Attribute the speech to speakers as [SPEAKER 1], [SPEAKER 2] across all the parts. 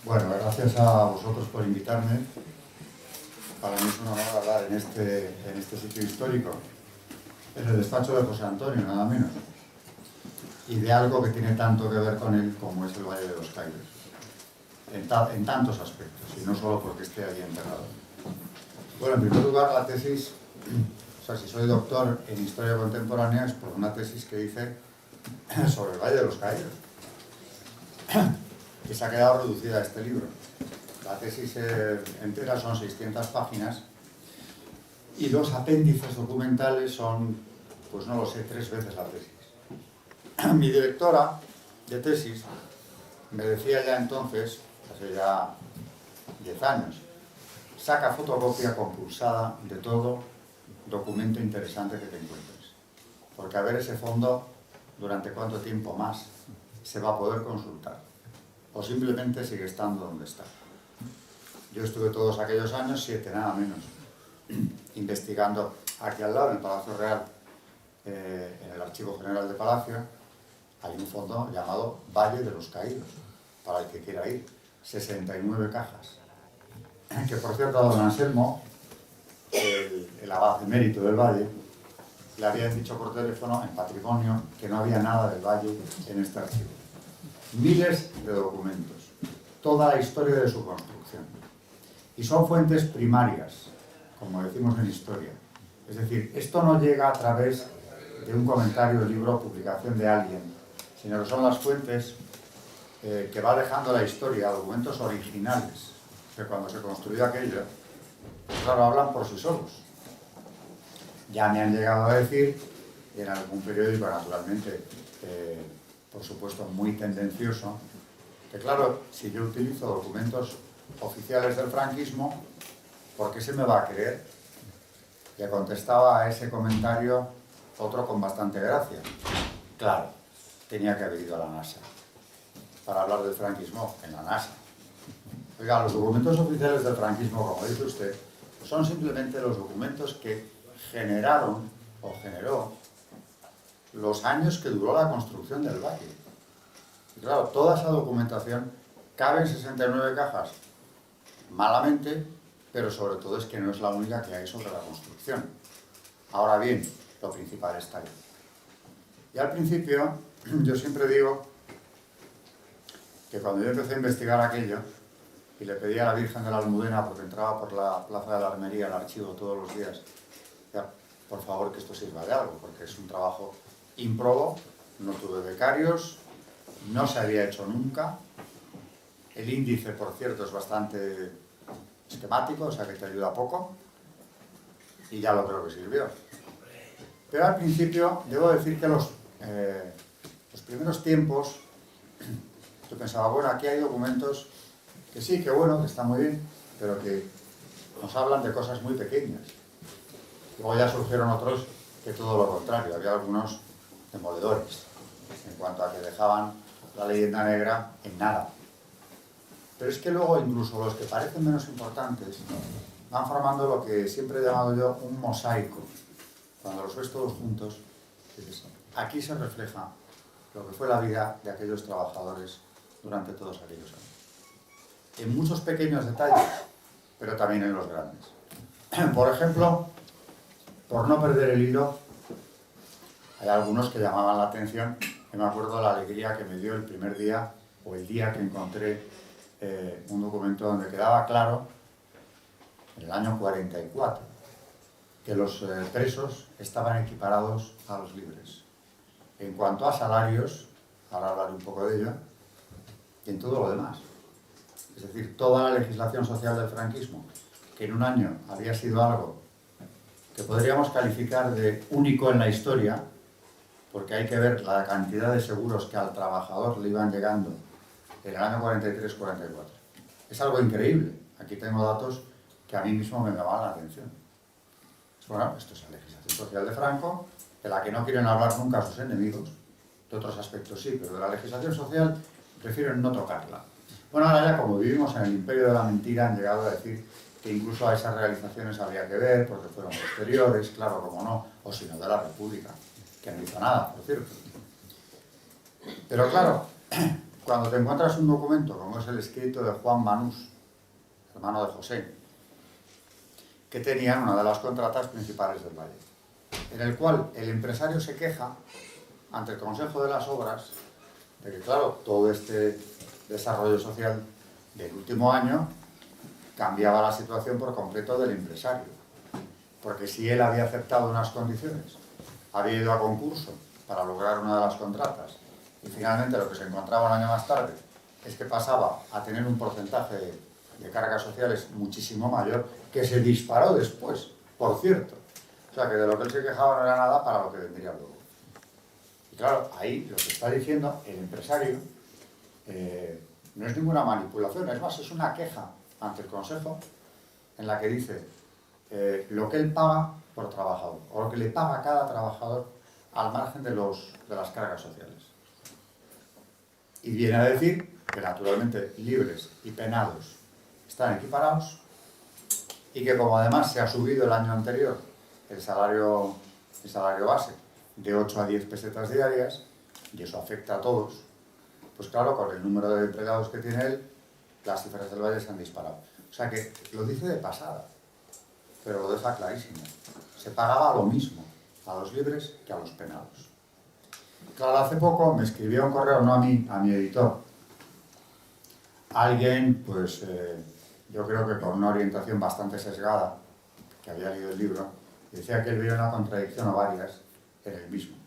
[SPEAKER 1] Bueno, gracias a vosotros por invitarme. Para mí es un honor hablar en este sitio histórico, en el despacho de José Antonio, nada menos, y de algo que tiene tanto que ver con él como es el Valle de los Caídos, en tantos aspectos, y no solo porque esté allí enterrado. Bueno, en primer lugar, la tesis, o sea, si soy doctor en Historia Contemporánea, es por una tesis que hice sobre el Valle de los Caídos, que se ha quedado reducida a este libro. La tesis entera son 600 páginas y los apéndices documentales son, pues no lo sé, 3 veces la tesis. Mi directora de tesis me decía ya entonces, hace ya 10 años, saca fotocopia compulsada de todo documento interesante que te encuentres, porque a ver ese fondo durante cuánto tiempo más se va a poder consultar, o simplemente sigue estando donde está. Yo estuve todos aquellos años, 7 nada menos, investigando aquí al lado, en el Palacio Real, en el Archivo General de Palacio, hay un fondo llamado Valle de los Caídos, para el que quiera ir, 69 cajas. Que por cierto, a don Anselmo, el abad emérito del Valle, le habían dicho por teléfono, en patrimonio, que no había nada del Valle en este archivo. Miles de documentos, toda la historia de su construcción. Y son fuentes primarias, como decimos en historia. Es decir, esto no llega a través de un comentario, libro, publicación de alguien, sino que son las fuentes que va dejando la historia, documentos originales, que cuando se construyó aquello, claro, hablan por sí solos. Ya me han llegado a decir, en algún periódico, naturalmente, por supuesto, muy tendencioso, que claro, si yo utilizo documentos oficiales del franquismo, ¿por qué se me va a creer? Y contestaba a ese comentario otro con bastante gracia. Claro, tenía que haber ido a la NASA para hablar del franquismo en la NASA. Oiga, los documentos oficiales del franquismo, como dice usted, son simplemente los documentos que generaron o generó los años que duró la construcción del valle. Y claro, toda esa documentación cabe en 69 cajas, malamente, pero sobre todo es que no es la única que hay sobre la construcción. Ahora bien, lo principal está ahí. Y al principio, yo siempre digo que cuando yo empecé a investigar aquello, y le pedí a la Virgen de la Almudena, porque entraba por la Plaza de la Armería al archivo todos los días, ya, por favor que esto sirva de algo, porque es un trabajo ímprobo, no tuve becarios, no se había hecho nunca. El índice, por cierto, es bastante esquemático, o sea que te ayuda poco, y ya lo creo que sirvió. Pero al principio, debo decir que los primeros tiempos, yo pensaba, bueno, aquí hay documentos que sí, que bueno, que está muy bien, pero que nos hablan de cosas muy pequeñas. Luego ya surgieron otros que todo lo contrario, había algunos demoledores, en cuanto a que dejaban la leyenda negra en nada. Pero es que luego incluso los que parecen menos importantes van formando lo que siempre he llamado yo un mosaico. Cuando los ves todos juntos, dices, aquí se refleja lo que fue la vida de aquellos trabajadores durante todos aquellos años. En muchos pequeños detalles, pero también en los grandes. Por ejemplo, por no perder el hilo, hay algunos que llamaban la atención, y me acuerdo de la alegría que me dio el primer día, o el día que encontré un documento donde quedaba claro, en el año 44, que los presos estaban equiparados a los libres. En cuanto a salarios, ahora hablaré un poco de ello, y en todo lo demás. Es decir, toda la legislación social del franquismo, que en un año había sido algo que podríamos calificar de único en la historia, porque hay que ver la cantidad de seguros que al trabajador le iban llegando en el año 43-44. Es algo increíble. Aquí tengo datos que a mí mismo me llamaban la atención. Bueno, esto es la legislación social de Franco, de la que no quieren hablar nunca sus enemigos, de otros aspectos sí, pero de la legislación social prefieren no tocarla. Bueno, ahora ya como vivimos en el imperio de la mentira, han llegado a decir que incluso a esas realizaciones habría que ver, porque fueron posteriores, claro, como no, o si no de la República, que no hizo nada, por cierto. Pero claro, cuando te encuentras un documento, como es el escrito de Juan Manús, hermano de José, que tenían una de las contratas principales del Valle, en el cual el empresario se queja ante el Consejo de las Obras de que, claro, todo este desarrollo social del último año cambiaba la situación por completo del empresario. Porque si él había aceptado unas condiciones, había ido a concurso para lograr una de las contratas, y finalmente lo que se encontraba un año más tarde es que pasaba a tener un porcentaje de cargas sociales muchísimo mayor, que se disparó después, por cierto. O sea, que de lo que él se quejaba no era nada para lo que vendría luego. Y claro, ahí lo que está diciendo el empresario no es ninguna manipulación, es más, es una queja ante el Consejo en la que dice lo que él paga por trabajador, o lo que le paga a cada trabajador al margen de las cargas sociales. Y viene a decir que naturalmente libres y penados están equiparados, y que como además se ha subido el año anterior el salario base de 8 a 10 pesetas diarias, y eso afecta a todos, pues claro, con el número de empleados que tiene él, las cifras del Valle se han disparado. O sea que lo dice de pasada, pero lo deja clarísimo. Se pagaba lo mismo a los libres que a los penados. Claro, hace poco me escribió un correo, no a mí, a mi editor, alguien, pues yo creo que con una orientación bastante sesgada, que había leído el libro, decía que él veía una contradicción o varias en el mismo.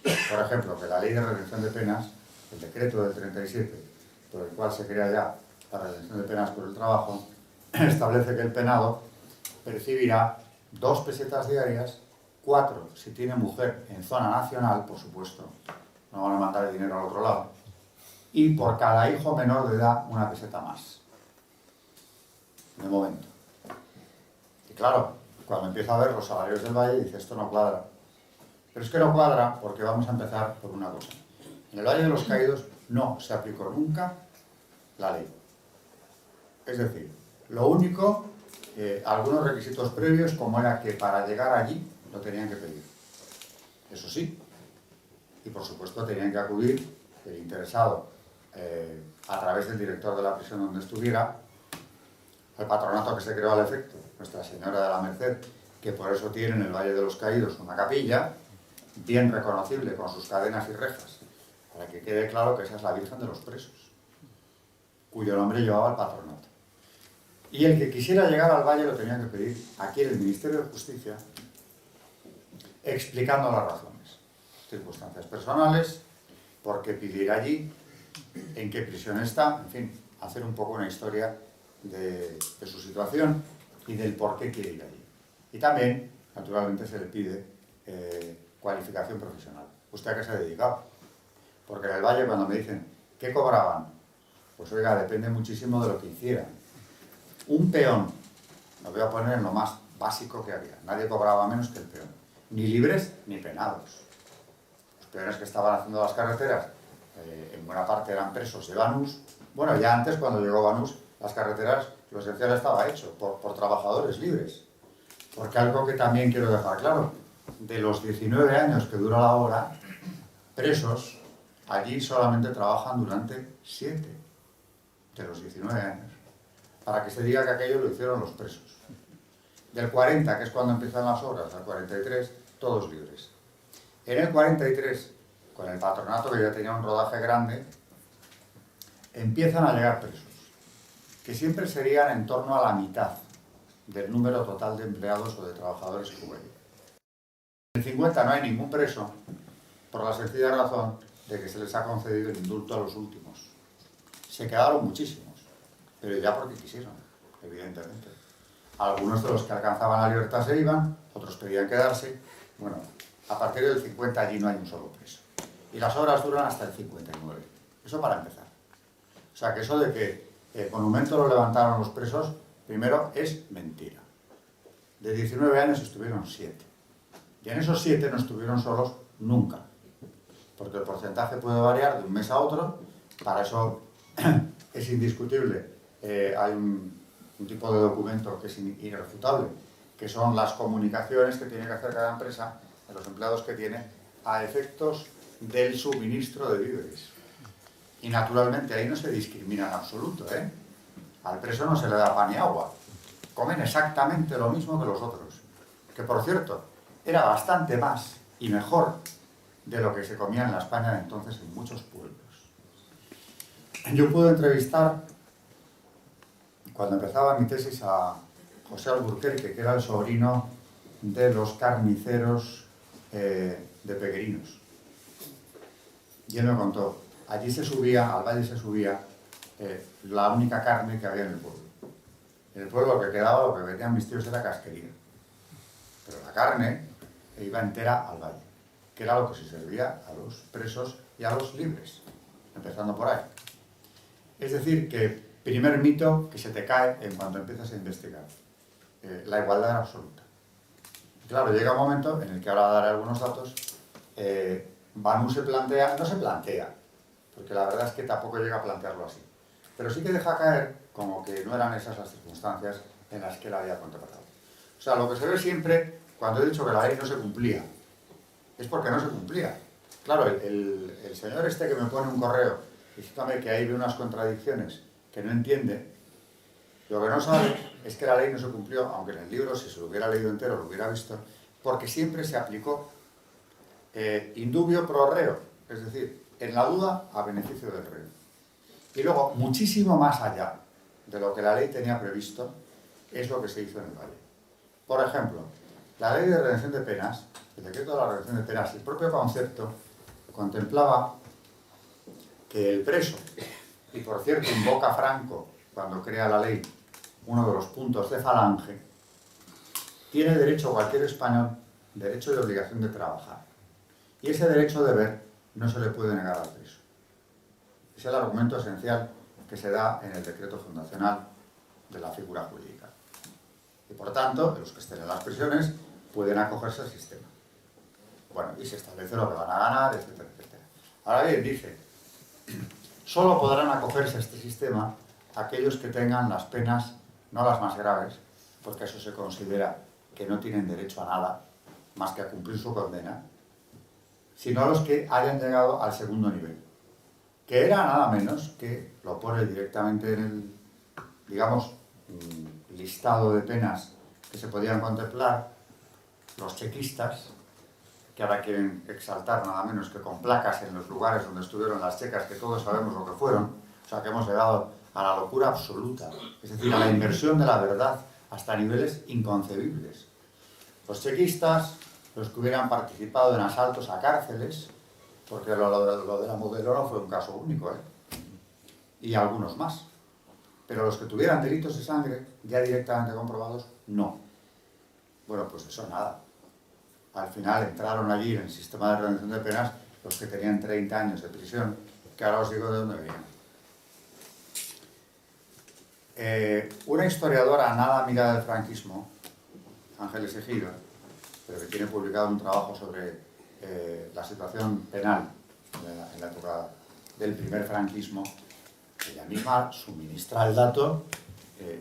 [SPEAKER 1] Por ejemplo, que la ley de redención de penas, el decreto del 37, por el cual se crea ya la redención de penas por el trabajo, establece que el penado percibirá 2 pesetas diarias, 4 si tiene mujer en zona nacional, por supuesto, no van a mandar el dinero al otro lado, y por cada hijo menor de edad 1 peseta más, de momento. Y claro, cuando empieza a ver los salarios del Valle, dice, esto no cuadra. Pero es que no cuadra porque vamos a empezar por una cosa. En el Valle de los Caídos no se aplicó nunca la ley. Es decir, lo único, algunos requisitos previos, como era que para llegar allí lo tenían que pedir. Eso sí. Y por supuesto tenían que acudir el interesado a través del director de la prisión donde estuviera, al patronato que se creó al efecto, Nuestra Señora de la Merced, que por eso tiene en el Valle de los Caídos una capilla bien reconocible con sus cadenas y rejas, para que quede claro que esa es la Virgen de los Presos, cuyo nombre llevaba el patronato. Y el que quisiera llegar al Valle lo tenía que pedir aquí en el Ministerio de Justicia, explicando las razones, circunstancias personales, por qué pide ir allí, en qué prisión está, en fin, hacer un poco una historia de su situación y del por qué quiere ir allí. Y también, naturalmente, se le pide cualificación profesional. ¿Usted a qué se ha dedicado? Porque en el Valle, cuando me dicen, ¿qué cobraban? Pues oiga, depende muchísimo de lo que hicieran. Un peón, lo voy a poner en lo más básico que había, nadie cobraba menos que el peón, ni libres ni penados. Los peones que estaban haciendo las carreteras, en buena parte eran presos de Banús. Bueno, ya antes, cuando llegó Banús, las carreteras, lo esencial estaba hecho por trabajadores libres. Porque algo que también quiero dejar claro, de los 19 años que dura la obra, presos, allí solamente trabajan durante 7 de los 19 años. Para que se diga que aquello lo hicieron los presos. Del 40, que es cuando empiezan las obras, al 43, todos libres. En el 43, con el patronato que ya tenía un rodaje grande, empiezan a llegar presos, que siempre serían en torno a la mitad del número total de empleados o de trabajadores que hubo. En el 50 no hay ningún preso, por la sencilla razón de que se les ha concedido el indulto a los últimos. Se quedaron muchísimos, pero ya porque quisieron, evidentemente. Algunos de los que alcanzaban la libertad se iban, otros pedían quedarse. Bueno, a partir del 50 allí no hay un solo preso. Y las obras duran hasta el 59. Eso para empezar. O sea que eso de que el monumento lo levantaron los presos, primero es mentira. De 19 años estuvieron 7. Y en esos 7 no estuvieron solos nunca. Porque el porcentaje puede variar de un mes a otro. Para eso es indiscutible. Hay un tipo de documento que es irrefutable, que son las comunicaciones que tiene que hacer cada empresa de los empleados que tiene a efectos del suministro de víveres. Y naturalmente ahí no se discrimina en absoluto, ¿eh? Al preso no se le da pan y agua. Comen exactamente lo mismo que los otros. Que por cierto, era bastante más y mejor de lo que se comía en la España de entonces en muchos pueblos. Yo pude entrevistar, cuando empezaba mi tesis, a José Alburquerque, que era el sobrino de los carniceros de Pequerinos. Y él me contó, allí se subía, al valle se subía, la única carne que había en el pueblo. En el pueblo lo que quedaba, lo que vendían mis tíos era casquería. Pero la carne iba entera al valle, que era lo que se servía a los presos y a los libres, empezando por ahí. Es decir, que primer mito que se te cae en cuanto empiezas a investigar, la igualdad absoluta. Claro, llega un momento en el que ahora daré algunos datos, Banu no se plantea, porque la verdad es que tampoco llega a plantearlo así, pero sí que deja caer como que no eran esas las circunstancias en las que él había contemplado. O sea, lo que se ve siempre, cuando he dicho que la ley no se cumplía, es porque no se cumplía. Claro, el señor este que me pone un correo diciéndome que ahí ve unas contradicciones que no entiende, lo que no sabe es que la ley no se cumplió, aunque en el libro, si se lo hubiera leído entero, lo hubiera visto, porque siempre se aplicó in dubio pro reo, es decir, en la duda a beneficio del reo. Y luego, muchísimo más allá de lo que la ley tenía previsto, es lo que se hizo en el Valle. Por ejemplo, la ley de redención de penas, el decreto de la redención de penas, el propio concepto contemplaba que el preso, y por cierto invoca Franco cuando crea la ley, uno de los puntos de Falange, tiene derecho cualquier español, derecho y obligación de trabajar. Y ese derecho de deber no se le puede negar al preso. Es el argumento esencial que se da en el decreto fundacional de la figura jurídica. Y por tanto, los que estén en las prisiones pueden acogerse al sistema. Bueno, y se establece lo que van a ganar, etcétera, etcétera. Ahora bien, dice, solo podrán acogerse a este sistema aquellos que tengan las penas, no las más graves, porque eso se considera que no tienen derecho a nada más que a cumplir su condena, sino los que hayan llegado al segundo nivel, que era nada menos que, lo pone directamente en el, digamos, listado de penas que se podían contemplar, los chequistas, que ahora quieren exaltar nada menos que con placas en los lugares donde estuvieron las checas, que todos sabemos lo que fueron, o sea que hemos llegado a la locura absoluta, es decir, a la inversión de la verdad hasta niveles inconcebibles. Los chequistas, los que hubieran participado en asaltos a cárceles, porque lo de la Modelo no fue un caso único, y algunos más. Pero los que tuvieran delitos de sangre, ya directamente comprobados, no. Bueno, pues eso nada. Al final entraron allí en el sistema de redención de penas los que tenían 30 años de prisión, que ahora os digo de dónde venían. Una historiadora nada amiga del franquismo, Ángeles Ejido, pero que tiene publicado un trabajo sobre la situación penal en la época del primer franquismo, ella misma suministra el dato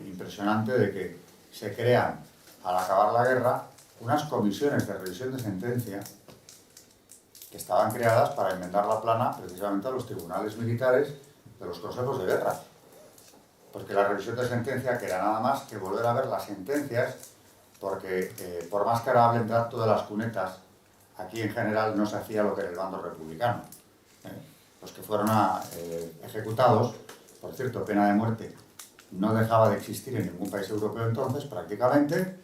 [SPEAKER 1] impresionante de que se crean, al acabar la guerra, unas comisiones de revisión de sentencia que estaban creadas para enmendar la plana precisamente a los tribunales militares de los consejos de guerra. Porque la revisión de sentencia, que era nada más que volver a ver las sentencias, porque por más que ahora hablen tanto de las cunetas, aquí en general no se hacía lo que era el bando republicano. Los que fueron ejecutados, por cierto, pena de muerte no dejaba de existir en ningún país europeo entonces, prácticamente,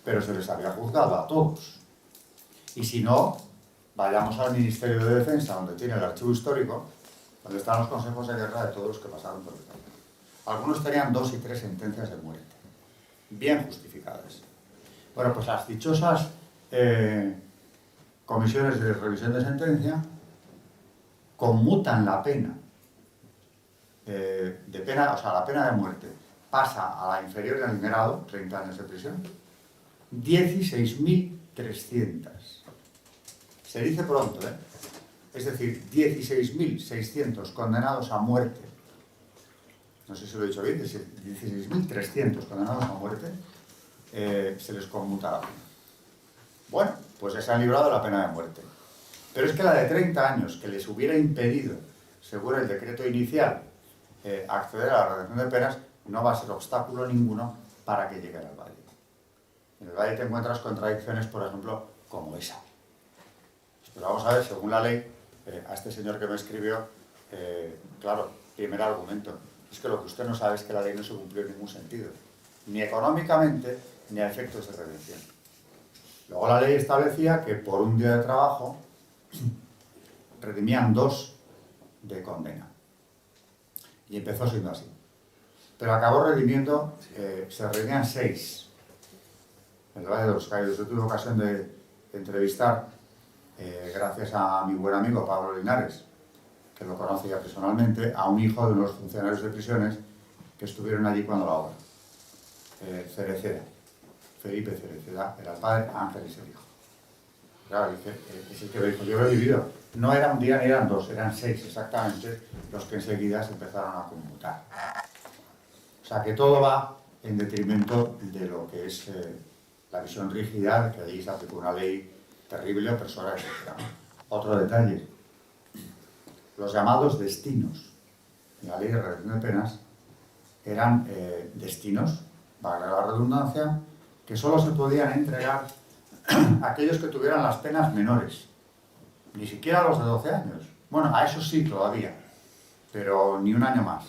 [SPEAKER 1] pero se les había juzgado a todos. Y si no, vayamos al Ministerio de Defensa, donde tiene el archivo histórico, donde están los consejos de guerra de todos los que pasaron por el campo. Algunos tenían 2 y 3 sentencias de muerte, bien justificadas. Bueno, pues las dichosas comisiones de revisión de sentencia conmutan la pena la pena de muerte pasa a la inferior del grado, 30 años de prisión, 16.300. Se dice pronto, es decir, 16.600 condenados a muerte. No sé si lo he dicho bien, 16.300 condenados a muerte, se les conmuta la pena. Bueno, pues ya se han librado de la pena de muerte. Pero es que la de 30 años, que les hubiera impedido según el decreto inicial, acceder a la redención de penas no va a ser obstáculo ninguno para que llegue al Valle. En el Valle te encuentras contradicciones, por ejemplo, como esa. Pero vamos a ver, según la ley, a este señor que me escribió, claro, primer argumento, es que lo que usted no sabe es que la ley no se cumplió en ningún sentido, ni económicamente, ni a efectos de redención. Luego la ley establecía que por un día de trabajo redimían 2 de condena. Y empezó siendo así. Pero acabó redimiendo, se redimían 6. En el Valle de los Caídos. Yo tuve ocasión de entrevistar, gracias a mi buen amigo Pablo Linares, que lo conoce ya personalmente, a un hijo de unos funcionarios de prisiones que estuvieron allí cuando la obra. Cereceda, Felipe Cereceda, era el padre, Ángel es el hijo. Claro, es el que me dijo, yo lo he vivido. No era un día ni eran 2, eran 6 exactamente los que enseguida se empezaron a conmutar. O sea que todo va en detrimento de lo que es la visión rígida, que allí se aplicó una ley terrible, opresora, etc. Otro detalle, los llamados destinos. En la ley de redención de penas eran destinos, valga la redundancia, que solo se podían entregar a aquellos que tuvieran las penas menores, ni siquiera los de 12 años. Bueno, a esos sí todavía, pero ni un año más.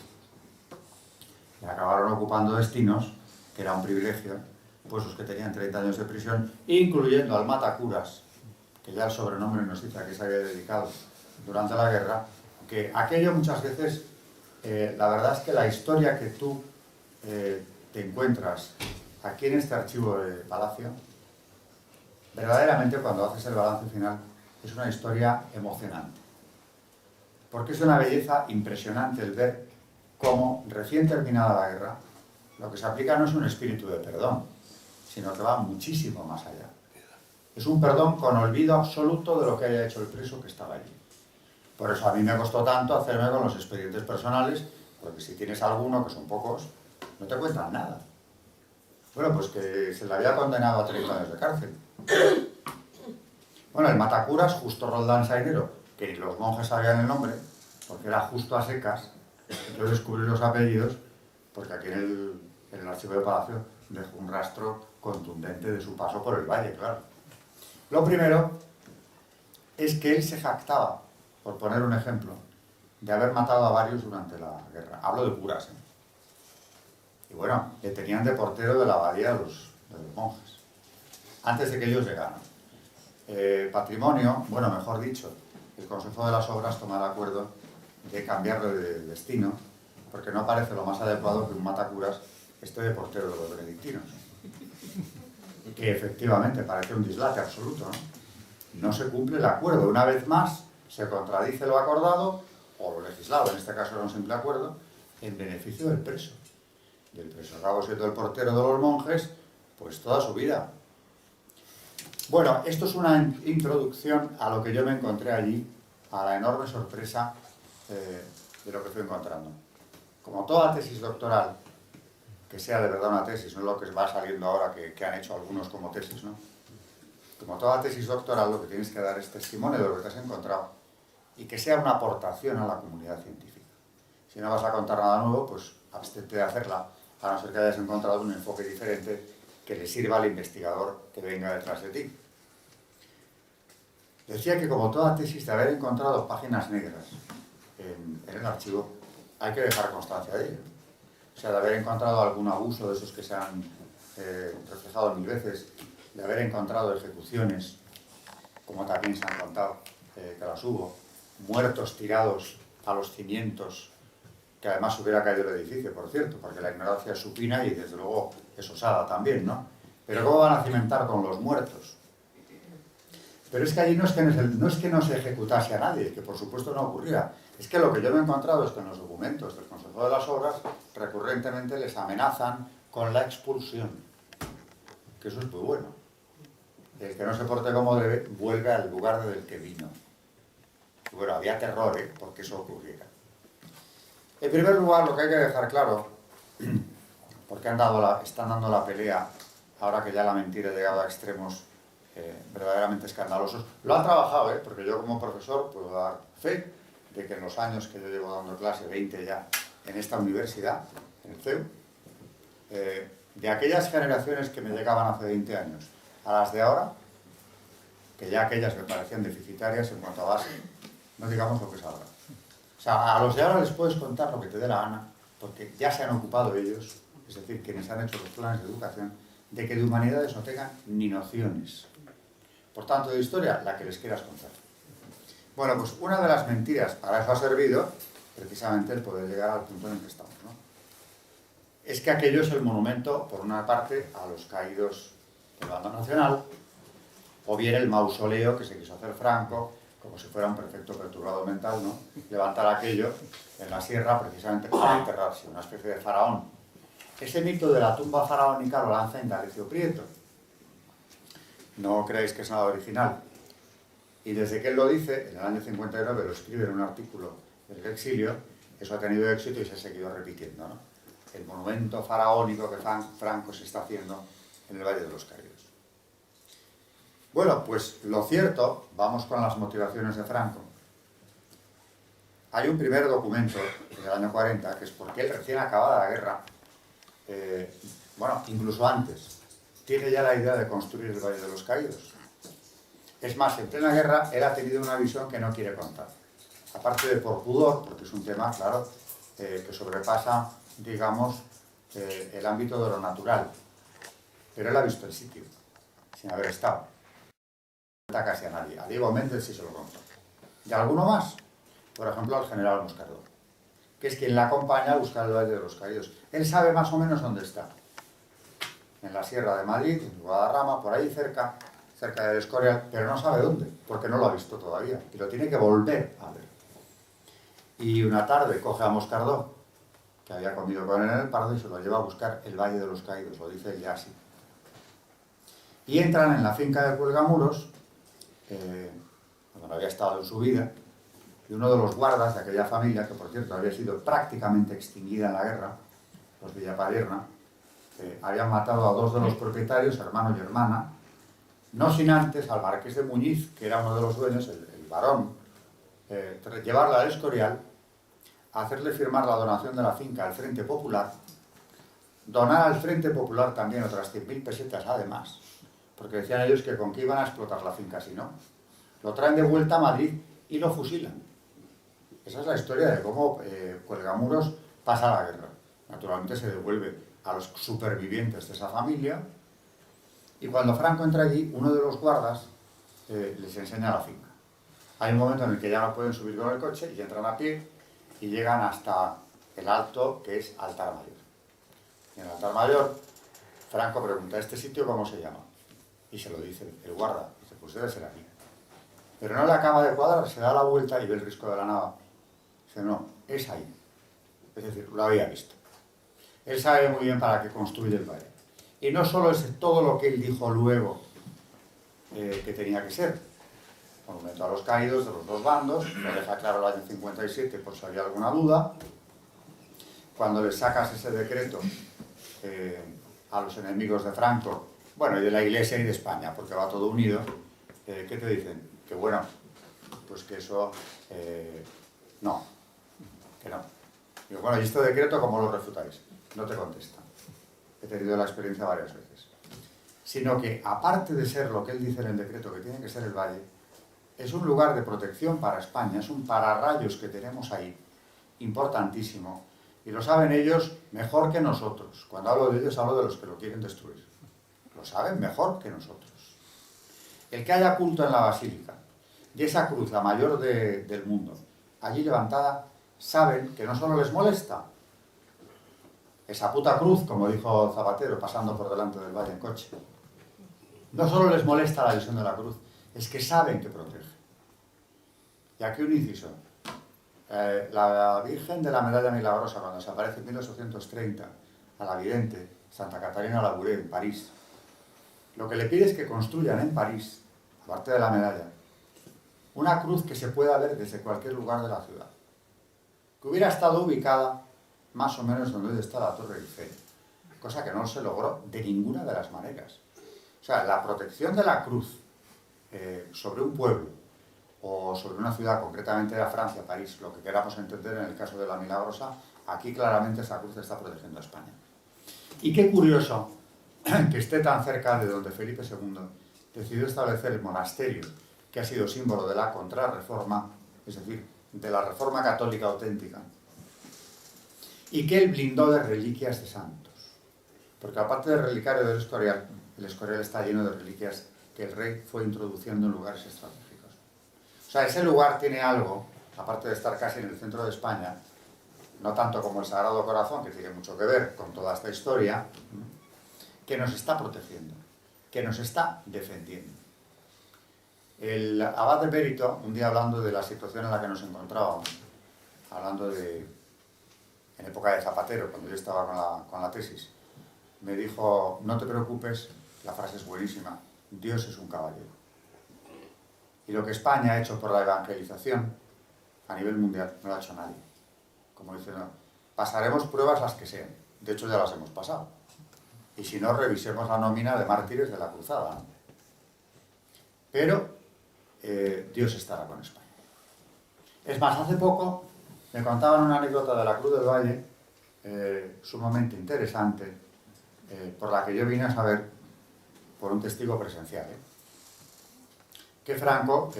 [SPEAKER 1] Y acabaron ocupando destinos, que era un privilegio, pues los que tenían 30 años de prisión, incluyendo al matacuras, que ya el sobrenombre nos dice a qué se había dedicado durante la guerra, que aquello muchas veces, la verdad es que la historia que tú te encuentras aquí en este archivo de Palacio, verdaderamente cuando haces el balance final, es una historia emocionante. Porque es una belleza impresionante el ver cómo, recién terminada la guerra, lo que se aplica no es un espíritu de perdón, sino que va muchísimo más allá. Es un perdón con olvido absoluto de lo que haya hecho el preso que estaba allí. Por eso a mí me costó tanto hacerme con los expedientes personales, porque si tienes alguno, que son pocos, no te cuentan nada. Bueno, pues que se le había condenado a 30 años de cárcel. Bueno, el matacuras, Justo Roldán Sainero, que ni los monjes sabían el nombre, porque era justo a secas, yo descubrí los apellidos, porque aquí en el archivo de Palacio dejó un rastro contundente de su paso por el Valle, claro. Lo primero es que él se jactaba, por poner un ejemplo, de haber matado a varios durante la guerra. Hablo de curas, ¿eh? Y bueno, le tenían de portero de la abadía de los monjes, antes de que ellos llegaran. Patrimonio, bueno, mejor dicho, el Consejo de las Obras toma el acuerdo de cambiarlo de destino, porque no parece lo más adecuado que un matacuras esté de portero de los benedictinos. Que efectivamente parece un dislate absoluto, ¿no? No se cumple el acuerdo. Una vez más, se contradice lo acordado, o lo legislado, en este caso era un simple acuerdo, en beneficio del preso. Y el preso acabó siendo el portero de los monjes, pues toda su vida. Bueno, esto es una introducción a lo que yo me encontré allí, a la enorme sorpresa de lo que fui encontrando. Como toda tesis doctoral, que sea de verdad una tesis, no es lo que va saliendo ahora que han hecho algunos como tesis, ¿no? Como toda tesis doctoral, lo que tienes que dar es testimonio de lo que te has encontrado y que sea una aportación a la comunidad científica. Si no vas a contar nada nuevo, pues abstente de hacerla, a no ser que hayas encontrado un enfoque diferente que le sirva al investigador que venga detrás de ti. Decía que como toda tesis, de haber encontrado páginas negras en el archivo, hay que dejar constancia de ello. O sea, de haber encontrado algún abuso de esos que se han reflejado 1000 veces, de haber encontrado ejecuciones, como también se han contado, que las hubo, muertos tirados a los cimientos, que además hubiera caído el edificio, por cierto, porque la ignorancia es supina y desde luego es osada también, ¿no? Pero ¿cómo van a cimentar con los muertos? Pero es que allí no es que no se ejecutase a nadie, que por supuesto no ocurría. Es que lo que yo me he encontrado es que en los documentos del Consejo de las Obras recurrentemente les amenazan con la expulsión. Que eso es muy bueno. El que no se porte como debe, vuelve al lugar del que vino. Y bueno, había terror, porque eso ocurriera. En primer lugar, lo que hay que dejar claro, porque están dando la pelea, ahora que ya la mentira ha llegado a extremos verdaderamente escandalosos, lo han trabajado, porque yo como profesor puedo dar fe de que en los años que yo llevo dando clase, 20 ya, en esta universidad, en el CEU, de aquellas generaciones que me llegaban hace 20 años a las de ahora, que ya aquellas me parecían deficitarias en cuanto a base, no digamos lo que es ahora. O sea, a los de ahora les puedes contar lo que te dé la gana, porque ya se han ocupado ellos, es decir, quienes han hecho los planes de educación, de que de humanidades no tengan ni nociones. Por tanto, de historia, la que les quieras contar. Bueno, pues una de las mentiras, para eso ha servido, precisamente el poder llegar al punto en el que estamos, ¿no? Es que aquello es el monumento, por una parte, a los caídos del bando nacional, o bien el mausoleo que se quiso hacer Franco, como si fuera un perfecto perturbado mental, ¿no? Levantar aquello en la sierra precisamente para enterrarse, una especie de faraón. Ese mito de la tumba faraónica lo lanza Indalecio Prieto. No creéis que es nada original. Y desde que él lo dice, en el año 59 lo escribe en un artículo del exilio, eso ha tenido éxito y se ha seguido repitiendo, ¿no? El monumento faraónico que Franco se está haciendo en el Valle de los Caídos. Bueno, pues lo cierto, vamos con las motivaciones de Franco. Hay un primer documento del año 40, que es porque él recién acabada la guerra, bueno, incluso antes, tiene ya la idea de construir el Valle de los Caídos. Es más, en plena guerra, él ha tenido una visión que no quiere contar. Aparte de por pudor, porque es un tema, claro, que sobrepasa, digamos, el ámbito de lo natural. Pero él ha visto el sitio, sin haber estado. No cuenta casi a nadie. A Diego Méndez sí se lo contó. ¿Y alguno más? Por ejemplo, al general Moscardó, que es quien la acompaña a buscar el Valle de los Caídos. Él sabe más o menos dónde está. En la Sierra de Madrid, en Guadarrama, por ahí cerca del Escorial, pero no sabe dónde, porque no lo ha visto todavía, y lo tiene que volver a ver. Y una tarde coge a Moscardó, que había comido con él en el Pardo, y se lo lleva a buscar el Valle de los Caídos, lo dice él ya así. Y entran en la finca de Cuelgamuros, donde no había estado en su vida, y uno de los guardas de aquella familia, que por cierto había sido prácticamente extinguida en la guerra, los Villapadierna, habían matado a dos de los propietarios, hermano y hermana, no sin antes al marqués de Muñiz, que era uno de los dueños, el barón, llevarla al Escorial, hacerle firmar la donación de la finca al Frente Popular, donar al Frente Popular también otras 100.000 pesetas además, porque decían ellos que con qué iban a explotar la finca si no. Lo traen de vuelta a Madrid y lo fusilan. Esa es la historia de cómo Cuelgamuros pasa la guerra. Naturalmente se devuelve a los supervivientes de esa familia, y cuando Franco entra allí, uno de los guardas les enseña la finca. Hay un momento en el que ya no pueden subir con el coche y entran a pie y llegan hasta el alto, que es Altar Mayor. Y en el Altar Mayor, Franco pregunta, ¿este sitio cómo se llama? Y se lo dice el guarda. Dice, pues debe ser aquí. Pero no le acaba de cuadrar, se da la vuelta y ve el risco de la nava. Dice, no, es ahí. Es decir, lo había visto. Él sabe muy bien para qué construye el valle. Y no solo es todo lo que él dijo luego que tenía que ser. Monumento a los caídos de los dos bandos, lo deja claro el año 57 por si había alguna duda. Cuando le sacas ese decreto a los enemigos de Franco, bueno, y de la Iglesia y de España, porque va todo unido, ¿qué te dicen? Que bueno, pues que eso, no, que no. Digo, bueno, ¿y este decreto cómo lo refutáis? No te contestan. He tenido la experiencia varias veces. Sino que, aparte de ser lo que él dice en el decreto, que tiene que ser el valle, es un lugar de protección para España, es un pararrayos que tenemos ahí, importantísimo, y lo saben ellos mejor que nosotros. Cuando hablo de ellos, hablo de los que lo quieren destruir. Lo saben mejor que nosotros. El que haya culto en la basílica, y esa cruz, la mayor del mundo, allí levantada, saben que no solo les molesta esa puta cruz, como dijo Zapatero, pasando por delante del valle en coche. No solo les molesta la visión de la cruz, es que saben que protege. Y aquí un inciso. La Virgen de la Medalla Milagrosa, cuando se aparece en 1830 a la vidente Santa Catarina Labouré, en París, lo que le pide es que construyan en París, aparte de la medalla, una cruz que se pueda ver desde cualquier lugar de la ciudad, que hubiera estado ubicada más o menos donde está la Torre Eiffel, cosa que no se logró de ninguna de las maneras. O sea, la protección de la cruz sobre un pueblo o sobre una ciudad, concretamente era Francia, París, lo que queramos entender en el caso de la Milagrosa, aquí claramente esa cruz está protegiendo a España. Y qué curioso que esté tan cerca de donde Felipe II decidió establecer el monasterio, que ha sido símbolo de la contrarreforma, es decir, de la reforma católica auténtica, y que él blindó de reliquias de santos. Porque aparte del relicario del Escorial, el Escorial está lleno de reliquias que el rey fue introduciendo en lugares estratégicos. O sea, ese lugar tiene algo, aparte de estar casi en el centro de España, no tanto como el Sagrado Corazón, que tiene mucho que ver con toda esta historia, que nos está protegiendo, que nos está defendiendo. El abad de Périto, un día hablando de la situación en la que nos encontrábamos, hablando de, en época de Zapatero, cuando yo estaba con la tesis, me dijo, no te preocupes, la frase es buenísima, Dios es un caballero. Y lo que España ha hecho por la evangelización a nivel mundial no lo ha hecho nadie. Como dice, no, pasaremos pruebas las que sean, de hecho ya las hemos pasado. Y si no, revisemos la nómina de mártires de la cruzada. Pero Dios estará con España. Es más, hace poco me contaban una anécdota de la Cruz del Valle, sumamente interesante, por la que yo vine a saber por un testigo presencial. Que Franco,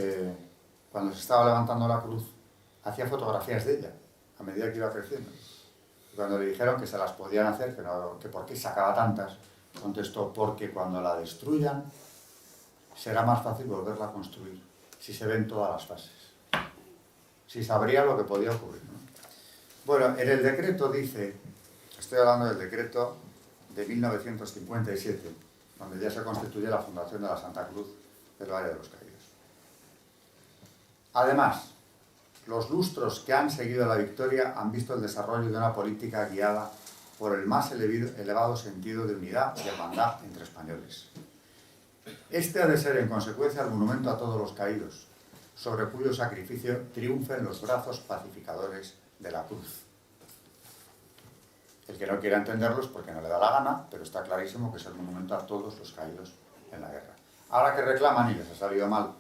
[SPEAKER 1] cuando se estaba levantando la cruz, hacía fotografías de ella, a medida que iba creciendo. Y cuando le dijeron que se las podían hacer, que por qué sacaba tantas, contestó, porque cuando la destruyan, será más fácil volverla a construir, si se ven todas las fases. Si sabría lo que podía ocurrir, ¿no? Bueno, en el decreto dice, estoy hablando del decreto de 1957, donde ya se constituye la fundación de la Santa Cruz del Valle de los Caídos. Además, los lustros que han seguido la victoria han visto el desarrollo de una política guiada por el más elevado sentido de unidad y hermandad entre españoles. Este ha de ser, en consecuencia, el monumento a todos los caídos, sobre cuyo sacrificio triunfen los brazos pacificadores de la cruz. El que no quiera entenderlo es porque no le da la gana, pero está clarísimo que es el monumento a todos los caídos en la guerra. Ahora que reclaman, y les ha salido mal,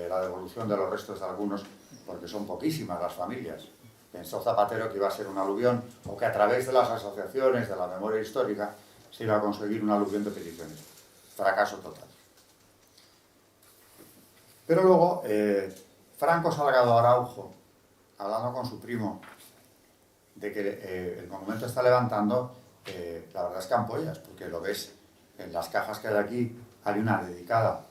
[SPEAKER 1] la devolución de los restos de algunos, porque son poquísimas las familias. Pensó Zapatero que iba a ser un aluvión, o que a través de las asociaciones, de la memoria histórica, se iba a conseguir un aluvión de peticiones. Fracaso total. Pero luego, Franco Salgado Araujo, hablando con su primo, de que el monumento está levantando, la verdad es que ampollas, porque lo ves en las cajas que hay aquí, hay una dedicada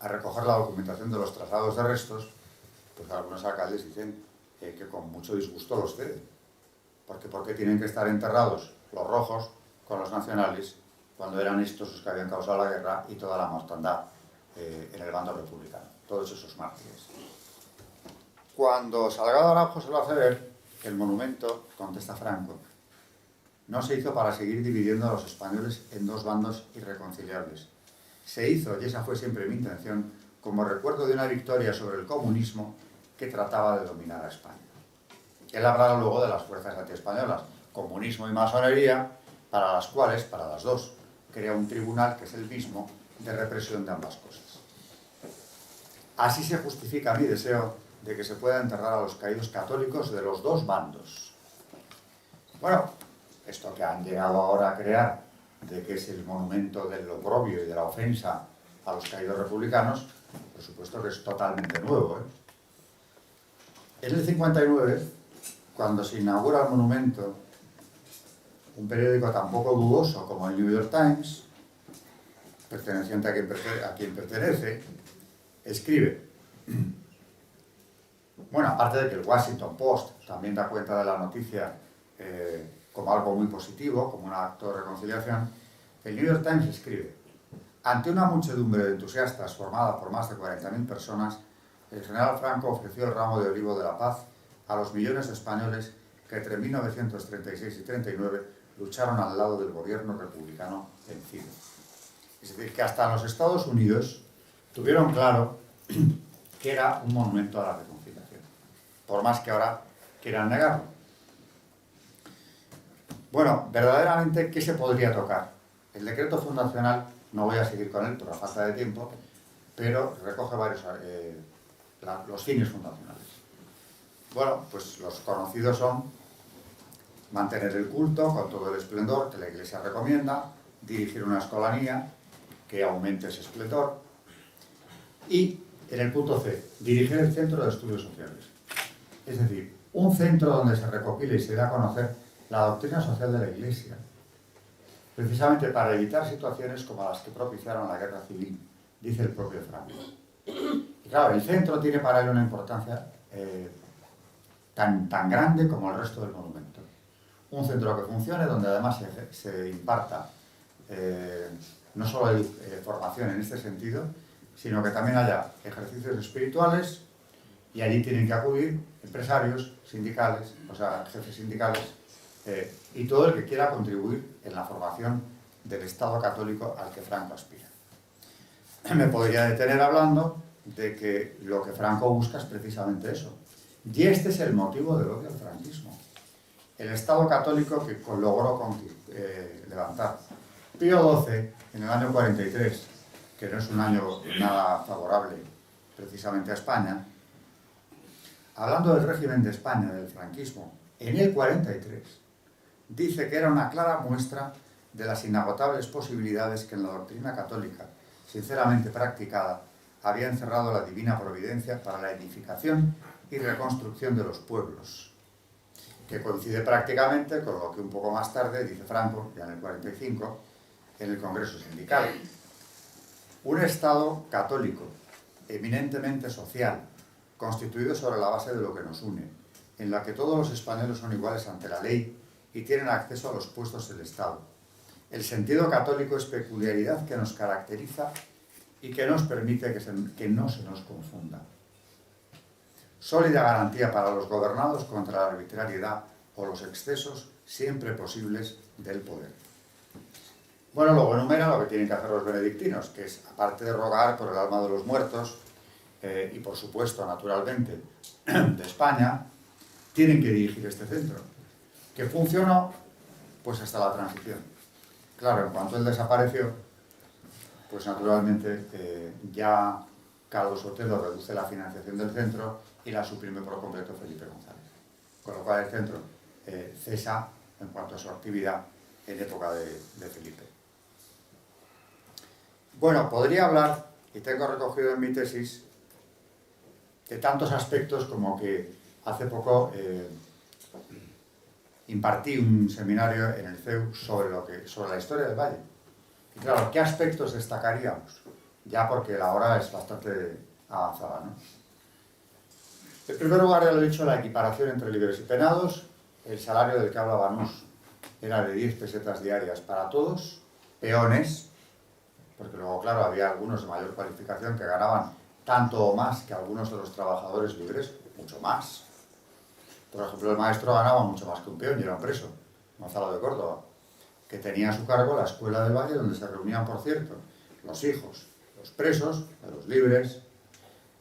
[SPEAKER 1] a recoger la documentación de los traslados de restos, pues algunos alcaldes dicen que con mucho disgusto los ceden. Porque ¿por qué tienen que estar enterrados los rojos con los nacionales cuando eran estos los que habían causado la guerra y toda la mortandad en el bando republicano? Todos esos mártires. Cuando Salgado Araujo se lo hace ver, el monumento, contesta Franco, no se hizo para seguir dividiendo a los españoles en dos bandos irreconciliables. Se hizo, y esa fue siempre mi intención, como recuerdo de una victoria sobre el comunismo que trataba de dominar a España. Él hablará luego de las fuerzas antiespañolas, comunismo y masonería, para las cuales, para las dos, crea un tribunal que es el mismo de represión de ambas cosas. Así se justifica mi deseo de que se pueda enterrar a los caídos católicos de los dos bandos. Bueno, esto que han llegado ahora a crear, de que es el monumento del oprobio y de la ofensa a los caídos republicanos, por supuesto que es totalmente nuevo, En el 59, cuando se inaugura el monumento, un periódico tan poco dudoso como el New York Times, perteneciente a quien pertenece, escribe, bueno, aparte de que el Washington Post también da cuenta de la noticia como algo muy positivo, como un acto de reconciliación, el New York Times escribe, ante una muchedumbre de entusiastas formada por más de 40.000 personas, el general Franco ofreció el ramo de olivo de la paz a los millones de españoles que entre 1936 y 39 lucharon al lado del gobierno republicano vencido. Es decir, que hasta los Estados Unidos tuvieron claro que era un monumento a la reconciliación, por más que ahora quieran negarlo. Bueno, verdaderamente, ¿qué se podría tocar? El decreto fundacional, no voy a seguir con él por la falta de tiempo, pero recoge varios los fines fundacionales. Bueno, pues los conocidos son mantener el culto con todo el esplendor que la Iglesia recomienda, dirigir una escolanía que aumente ese esplendor y, en el punto C, dirigir el centro de estudios sociales. Es decir, un centro donde se recopile y se dé a conocer la doctrina social de la Iglesia, precisamente para evitar situaciones como las que propiciaron la guerra civil, dice el propio Franco. Y claro, el centro tiene para él una importancia tan grande como el resto del monumento. Un centro que funcione, donde además se imparta no solo hay formación en este sentido, sino que también haya ejercicios espirituales, y allí tienen que acudir empresarios, sindicales, o sea, jefes sindicales, y todo el que quiera contribuir en la formación del Estado católico al que Franco aspira. Me podría detener hablando de que lo que Franco busca es precisamente eso. Y este es el motivo del odio al franquismo. El Estado católico que logró levantar. Pío XII, en el año 43, que no es un año nada favorable precisamente a España, hablando del régimen de España, del franquismo, en el 43, dice que era una clara muestra de las inagotables posibilidades que en la doctrina católica, sinceramente practicada, había encerrado la divina providencia para la edificación y reconstrucción de los pueblos, que coincide prácticamente con lo que un poco más tarde dice Franco, ya en el 45, en el Congreso Sindical. Un Estado católico, eminentemente social, constituido sobre la base de lo que nos une, en la que todos los españoles son iguales ante la ley y tienen acceso a los puestos del Estado. El sentido católico es peculiaridad que nos caracteriza y que nos permite que no se nos confunda. Sólida garantía para los gobernados contra la arbitrariedad o los excesos siempre posibles del poder. Bueno, luego enumera lo que tienen que hacer los benedictinos, que es, aparte de rogar por el alma de los muertos, y por supuesto, naturalmente, de España, tienen que dirigir este centro, que funcionó pues hasta la transición. Claro, en cuanto él desapareció, pues naturalmente ya Carlos Sotelo reduce la financiación del centro y la suprime por completo Felipe González. Con lo cual el centro cesa en cuanto a su actividad en época de Felipe. Bueno, podría hablar, y tengo recogido en mi tesis, de tantos aspectos como que hace poco impartí un seminario en el CEU sobre la historia del Valle. Y claro, ¿qué aspectos destacaríamos? Ya porque la hora es bastante avanzada, ¿no? En primer lugar, ya lo he dicho, la equiparación entre libres y penados. El salario del que habla Banús era de 10 pesetas diarias para todos, peones, porque luego, claro, había algunos de mayor cualificación que ganaban tanto o más que algunos de los trabajadores libres, mucho más. Por ejemplo, el maestro ganaba mucho más que un peón y era un preso, Gonzalo de Córdoba, que tenía a su cargo la escuela del Valle, donde se reunían, por cierto, los hijos, los presos, de los libres,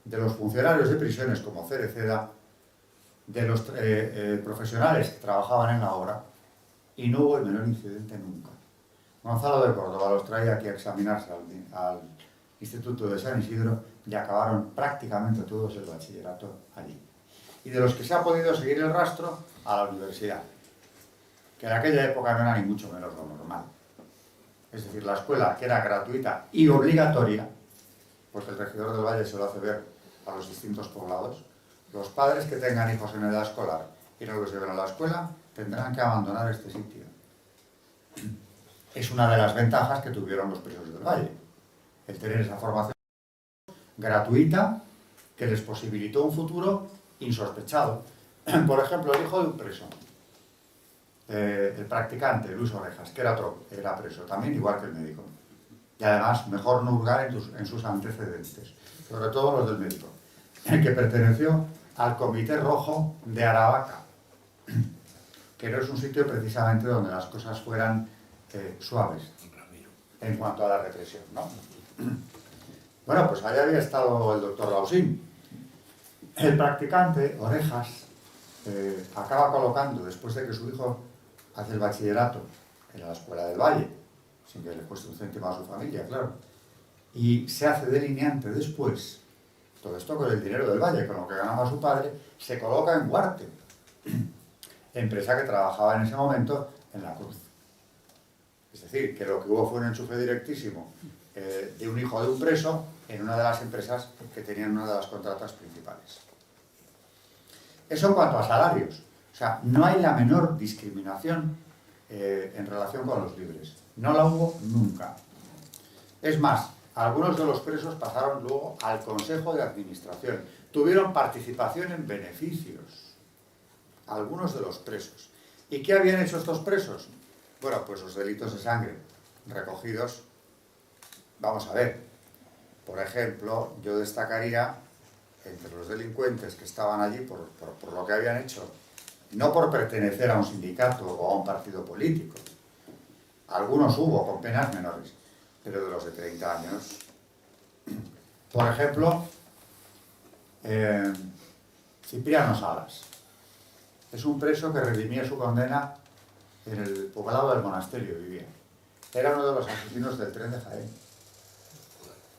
[SPEAKER 1] de los funcionarios de prisiones como Cereceda, de los profesionales que trabajaban en la obra, y no hubo el menor incidente nunca. Gonzalo de Córdoba los traía aquí a examinarse al Instituto de San Isidro y acabaron prácticamente todos el bachillerato allí. Y de los que se ha podido seguir el rastro, a la universidad, que en aquella época no era ni mucho menos lo normal. Es decir, la escuela, que era gratuita y obligatoria, porque el regidor del Valle se lo hace ver a los distintos poblados, los padres que tengan hijos en edad escolar y no los lleven a la escuela, tendrán que abandonar este sitio. Es una de las ventajas que tuvieron los presos del Valle, el tener esa formación gratuita que les posibilitó un futuro insospechado. Por ejemplo, el hijo de un preso, el practicante Luis Orejas, que era preso, también igual que el médico. Y además, mejor no hurgar en sus antecedentes, sobre todo los del médico, que perteneció al Comité Rojo de Aravaca, que no es un sitio precisamente donde las cosas fueran suaves en cuanto a la represión, ¿no? Bueno, pues allá había estado el doctor Lausín. El practicante, Orejas, acaba colocando, después de que su hijo hace el bachillerato en la Escuela del Valle, sin que le cueste un céntimo a su familia, claro, y se hace delineante después todo esto con el dinero del Valle, con lo que ganaba su padre, se coloca en Huarte, empresa que trabajaba en ese momento en la Cruz. Es decir, que lo que hubo fue un enchufe directísimo de un hijo de un preso en una de las empresas que tenían una de las contratas principales. Eso en cuanto a salarios. O sea, no hay la menor discriminación en relación con los libres. No la hubo nunca. Es más, algunos de los presos pasaron luego al Consejo de Administración. Tuvieron participación en beneficios. Algunos de los presos. ¿Y qué habían hecho estos presos? Bueno, pues los delitos de sangre recogidos. Vamos a ver. Por ejemplo, yo destacaría entre los delincuentes que estaban allí por lo que habían hecho, no por pertenecer a un sindicato o a un partido político. Algunos hubo con penas menores, pero de los de 30 años. Por ejemplo, Cipriano Salas. Es un preso que redimía su condena en el poblado del Monasterio, vivía. Era uno de los asesinos del tren de Jaén.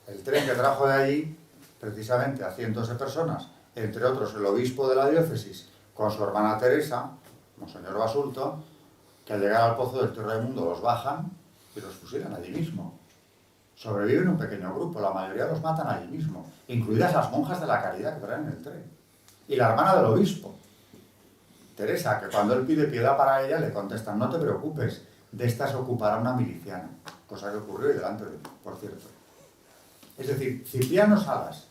[SPEAKER 1] El tren que trajo de allí precisamente a cientos de personas, entre otros el obispo de la diócesis, con su hermana Teresa, Monseñor Basulto, que al llegar al pozo del Torremundo los bajan y los fusilan allí mismo. Sobreviven un pequeño grupo, la mayoría los matan allí mismo, incluidas las monjas de la caridad que traen en el tren. Y la hermana del obispo, Teresa, que cuando él pide piedad para ella, le contestan: no te preocupes, de esta se ocupará una miliciana, cosa que ocurrió y delante de él, por cierto. Es decir, Cipriano Salas,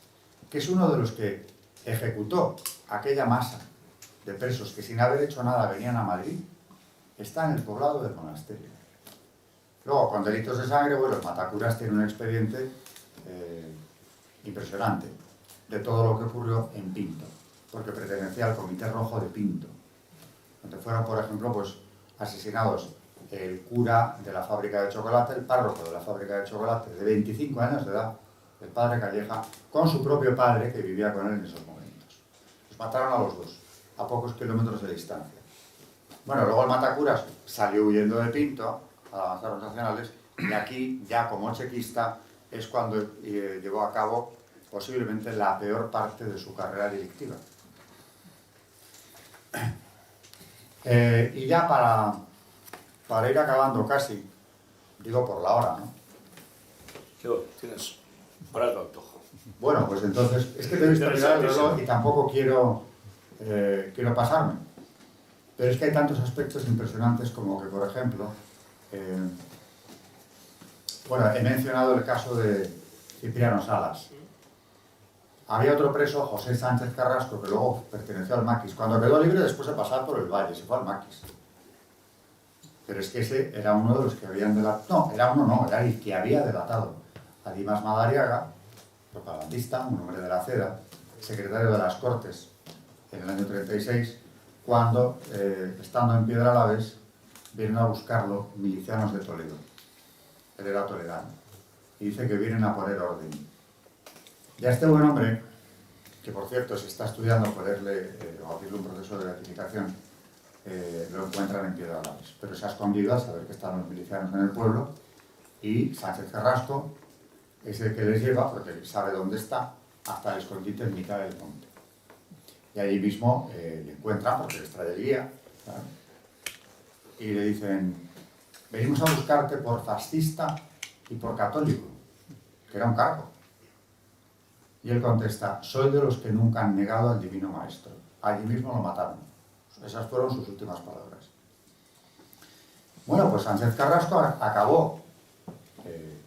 [SPEAKER 1] que es uno de los que ejecutó aquella masa de presos que sin haber hecho nada venían a Madrid, está en el poblado del Monasterio. Luego, con delitos de sangre, bueno, el Matacuras tiene un expediente impresionante de todo lo que ocurrió en Pinto, porque pertenecía al Comité Rojo de Pinto, donde fueron, por ejemplo, pues, asesinados el cura de la fábrica de chocolate, el párroco de la fábrica de chocolate, de 25 años de edad, el padre Calleja, con su propio padre, que vivía con él en esos momentos. Los mataron a los dos, a pocos kilómetros de distancia. Bueno, luego el Matacuras salió huyendo de Pinto, a avanzar los nacionales, y aquí, ya como chequista, es cuando llevó a cabo posiblemente la peor parte de su carrera delictiva. Y ya para ir acabando casi, digo por la hora, ¿no?
[SPEAKER 2] Yo, tienes para tu antojo.
[SPEAKER 1] Bueno, pues entonces, es que te he visto mirar el reloj y tampoco quiero pasarme. Pero es que hay tantos aspectos impresionantes como que, por ejemplo, bueno, he mencionado el caso de Cipriano Salas. Había otro preso, José Sánchez Carrasco, que luego perteneció al Maquis. Cuando quedó libre, después de pasar por el Valle, se fue al Maquis. Pero es que ese era uno de los que habían delatado. No, era el que había delatado a Dimas Madariaga, propagandista, un hombre de la CEDA, secretario de las Cortes en el año 36, cuando, estando en Piedralaves, vienen a buscarlo milicianos de Toledo. Él era toledano. Y dice que vienen a poner orden. Y a este buen hombre, que por cierto se está estudiando ponerle o abrirle un proceso de beatificación, lo encuentran en Piedralaves. Pero se ha escondido al saber que están los milicianos en el pueblo, y Sánchez Carrasco es el que les lleva, porque sabe dónde está, hasta el escondite en mitad del monte. Y allí mismo le encuentran, porque les trae el guía, ¿sabes? Y le dicen: venimos a buscarte por fascista y por católico, que era un cargo. Y él contesta: soy de los que nunca han negado al Divino Maestro. Allí mismo lo mataron. Esas fueron sus últimas palabras. Bueno, pues Sánchez Carrasco acabó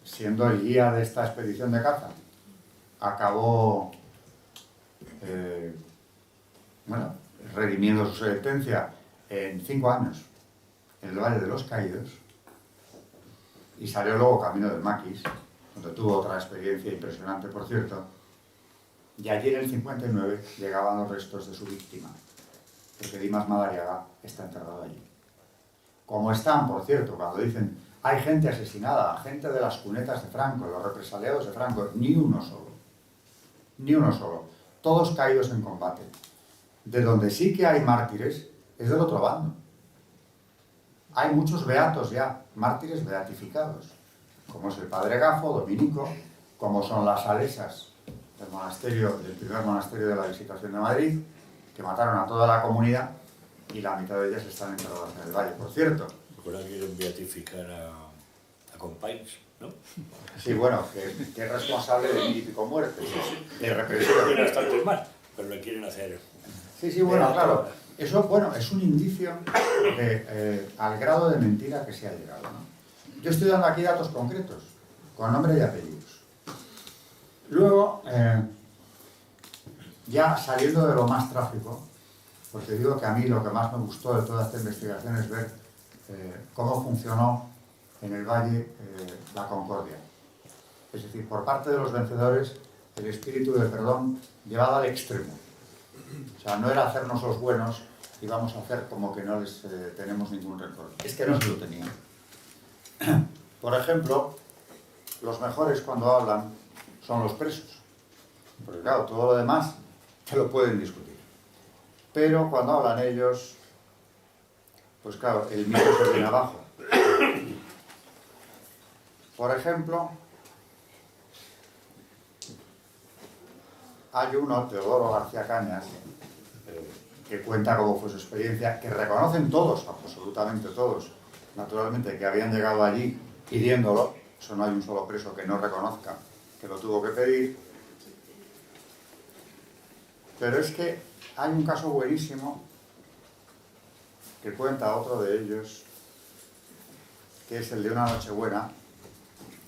[SPEAKER 1] siendo el guía de esta expedición de caza. Acabó redimiendo su sentencia en 5 años en el Valle de los Caídos, y salió luego camino del Maquis, donde tuvo otra experiencia impresionante, por cierto, y allí en el 59 llegaban los restos de su víctima, porque Dimas Madariaga está enterrado allí. Como están, por cierto, cuando dicen hay gente asesinada, gente de las cunetas de Franco, los represaliados de Franco, ni uno solo, todos caídos en combate. De donde sí que hay mártires es del otro bando. Hay muchos beatos ya, mártires beatificados, como es el padre Gafo, dominico, como son las salesas del primer monasterio de la Visitación de Madrid, que mataron a toda la comunidad y la mitad de ellas están enterradas en el valle, por cierto.
[SPEAKER 2] Ahora quieren beatificar a Companys, ¿no?
[SPEAKER 1] Sí, bueno, que es responsable de 1000 y pico muertes, de represión.
[SPEAKER 2] Tiene bastante mal, pero le quieren hacer.
[SPEAKER 1] Sí, bueno, claro. Eso, bueno, es un indicio de, al grado de mentira que se ha llegado, ¿no? Yo estoy dando aquí datos concretos, con nombre y apellidos. Luego, ya saliendo de lo más trágico, porque digo que a mí lo que más me gustó de toda esta investigación es ver cómo funcionó en el valle la concordia. Es decir, por parte de los vencedores, el espíritu de perdón llevado al extremo. O sea, no era hacernos los buenos y vamos a hacer como que no les tenemos ningún rencor. Es que no se lo tenían. Por ejemplo, los mejores cuando hablan son los presos. Porque claro, todo lo demás te lo pueden discutir. Pero cuando hablan ellos, pues claro, el mito se viene abajo. Por ejemplo, hay uno, Teodoro García Cañas, que cuenta cómo fue su experiencia, que reconocen todos, absolutamente todos, naturalmente, que habían llegado allí pidiéndolo. Eso no hay un solo preso que no reconozca que lo tuvo que pedir. Pero es que hay un caso buenísimo que cuenta otro de ellos, que es el de una Nochebuena,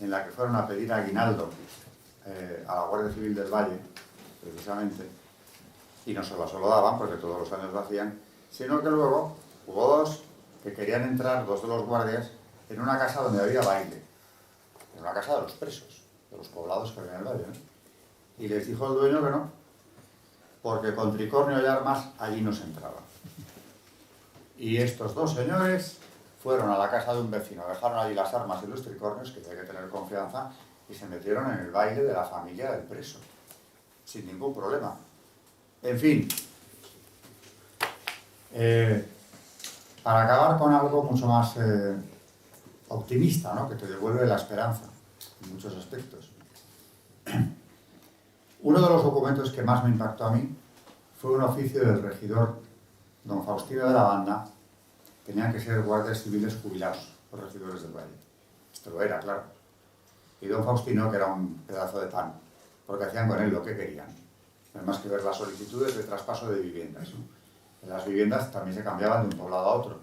[SPEAKER 1] en la que fueron a pedir aguinaldo a la Guardia Civil del Valle, precisamente, y no se lo daban, porque todos los años lo hacían, sino que luego hubo dos que querían entrar, dos de los guardias, en una casa donde había baile, en una casa de los presos, de los poblados que había en el valle, ¿no? Y les dijo el dueño que no, porque con tricornio y armas allí no se entraba. Y estos dos señores fueron a la casa de un vecino, dejaron allí las armas y los tricornios, que hay que tener confianza, y se metieron en el baile de la familia del preso, sin ningún problema. En fin, para acabar con algo mucho más optimista, ¿no? Que te devuelve la esperanza en muchos aspectos. Uno de los documentos que más me impactó a mí fue un oficio del regidor don Faustino de la Banda. Tenían que ser guardias civiles jubilados, los regidores del valle. Esto lo era, claro. Y don Faustino, que era un pedazo de pan, porque hacían con él lo que querían. Además que ver las solicitudes de traspaso de viviendas, ¿no? En las viviendas también se cambiaban de un poblado a otro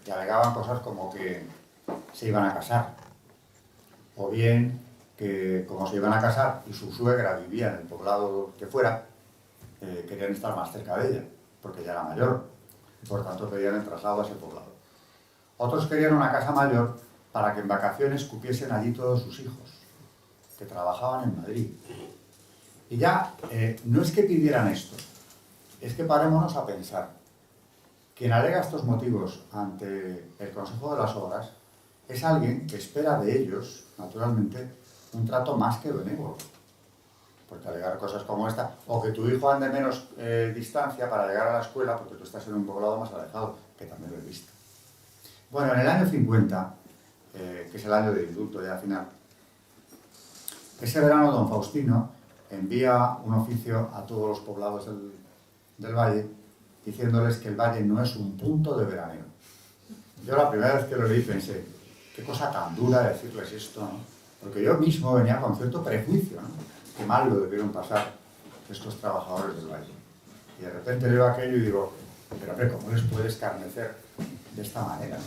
[SPEAKER 1] y alegaban cosas como que se iban a casar, o bien que como se iban a casar y su suegra vivía en el poblado que fuera, querían estar más cerca de ella, porque ya era mayor, y por tanto pedían el traslado a ese poblado. Otros querían una casa mayor para que en vacaciones cupiesen allí todos sus hijos, que trabajaban en Madrid. Y ya, no es que pidieran esto, es que parémonos a pensar. Quien alega estos motivos ante el Consejo de las Obras es alguien que espera de ellos, naturalmente, un trato más que benévolo. Porque alegar cosas como esta, o que tu hijo ande menos distancia para llegar a la escuela porque tú estás en un poblado más alejado, que también lo he visto. Bueno, en el año 50, que es el año del indulto ya final, ese verano don Faustino envía un oficio a todos los poblados del valle diciéndoles que el valle no es un punto de veraneo. Yo la primera vez que lo leí pensé, qué cosa tan dura decirles esto, ¿no? Porque yo mismo venía con cierto prejuicio, ¿no? Qué mal lo debieron pasar estos trabajadores del valle. Y de repente leo aquello y digo, pero hombre, ¿cómo les puede escarnecer de esta manera, ¿no?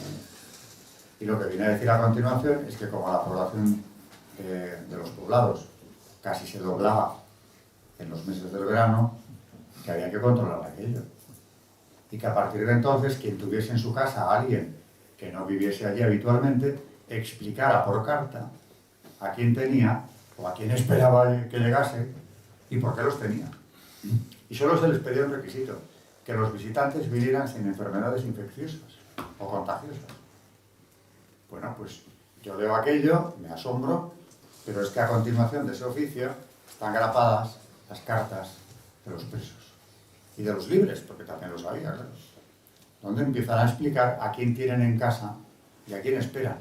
[SPEAKER 1] Y lo que viene a decir a continuación es que como la población de los poblados casi se doblaba en los meses del verano, que había que controlar aquello. Y que a partir de entonces, quien tuviese en su casa a alguien que no viviese allí habitualmente, explicara por carta a quién tenía o a quién esperaba que llegase y por qué los tenía. Y solo se les pedía un requisito, que los visitantes vinieran sin enfermedades infecciosas o contagiosas. Bueno, pues yo leo aquello, me asombro, pero es que a continuación de ese oficio están grapadas las cartas de los presos y de los libres, porque también lo sabía, claro, donde empiezan a explicar a quién tienen en casa y a quién esperan.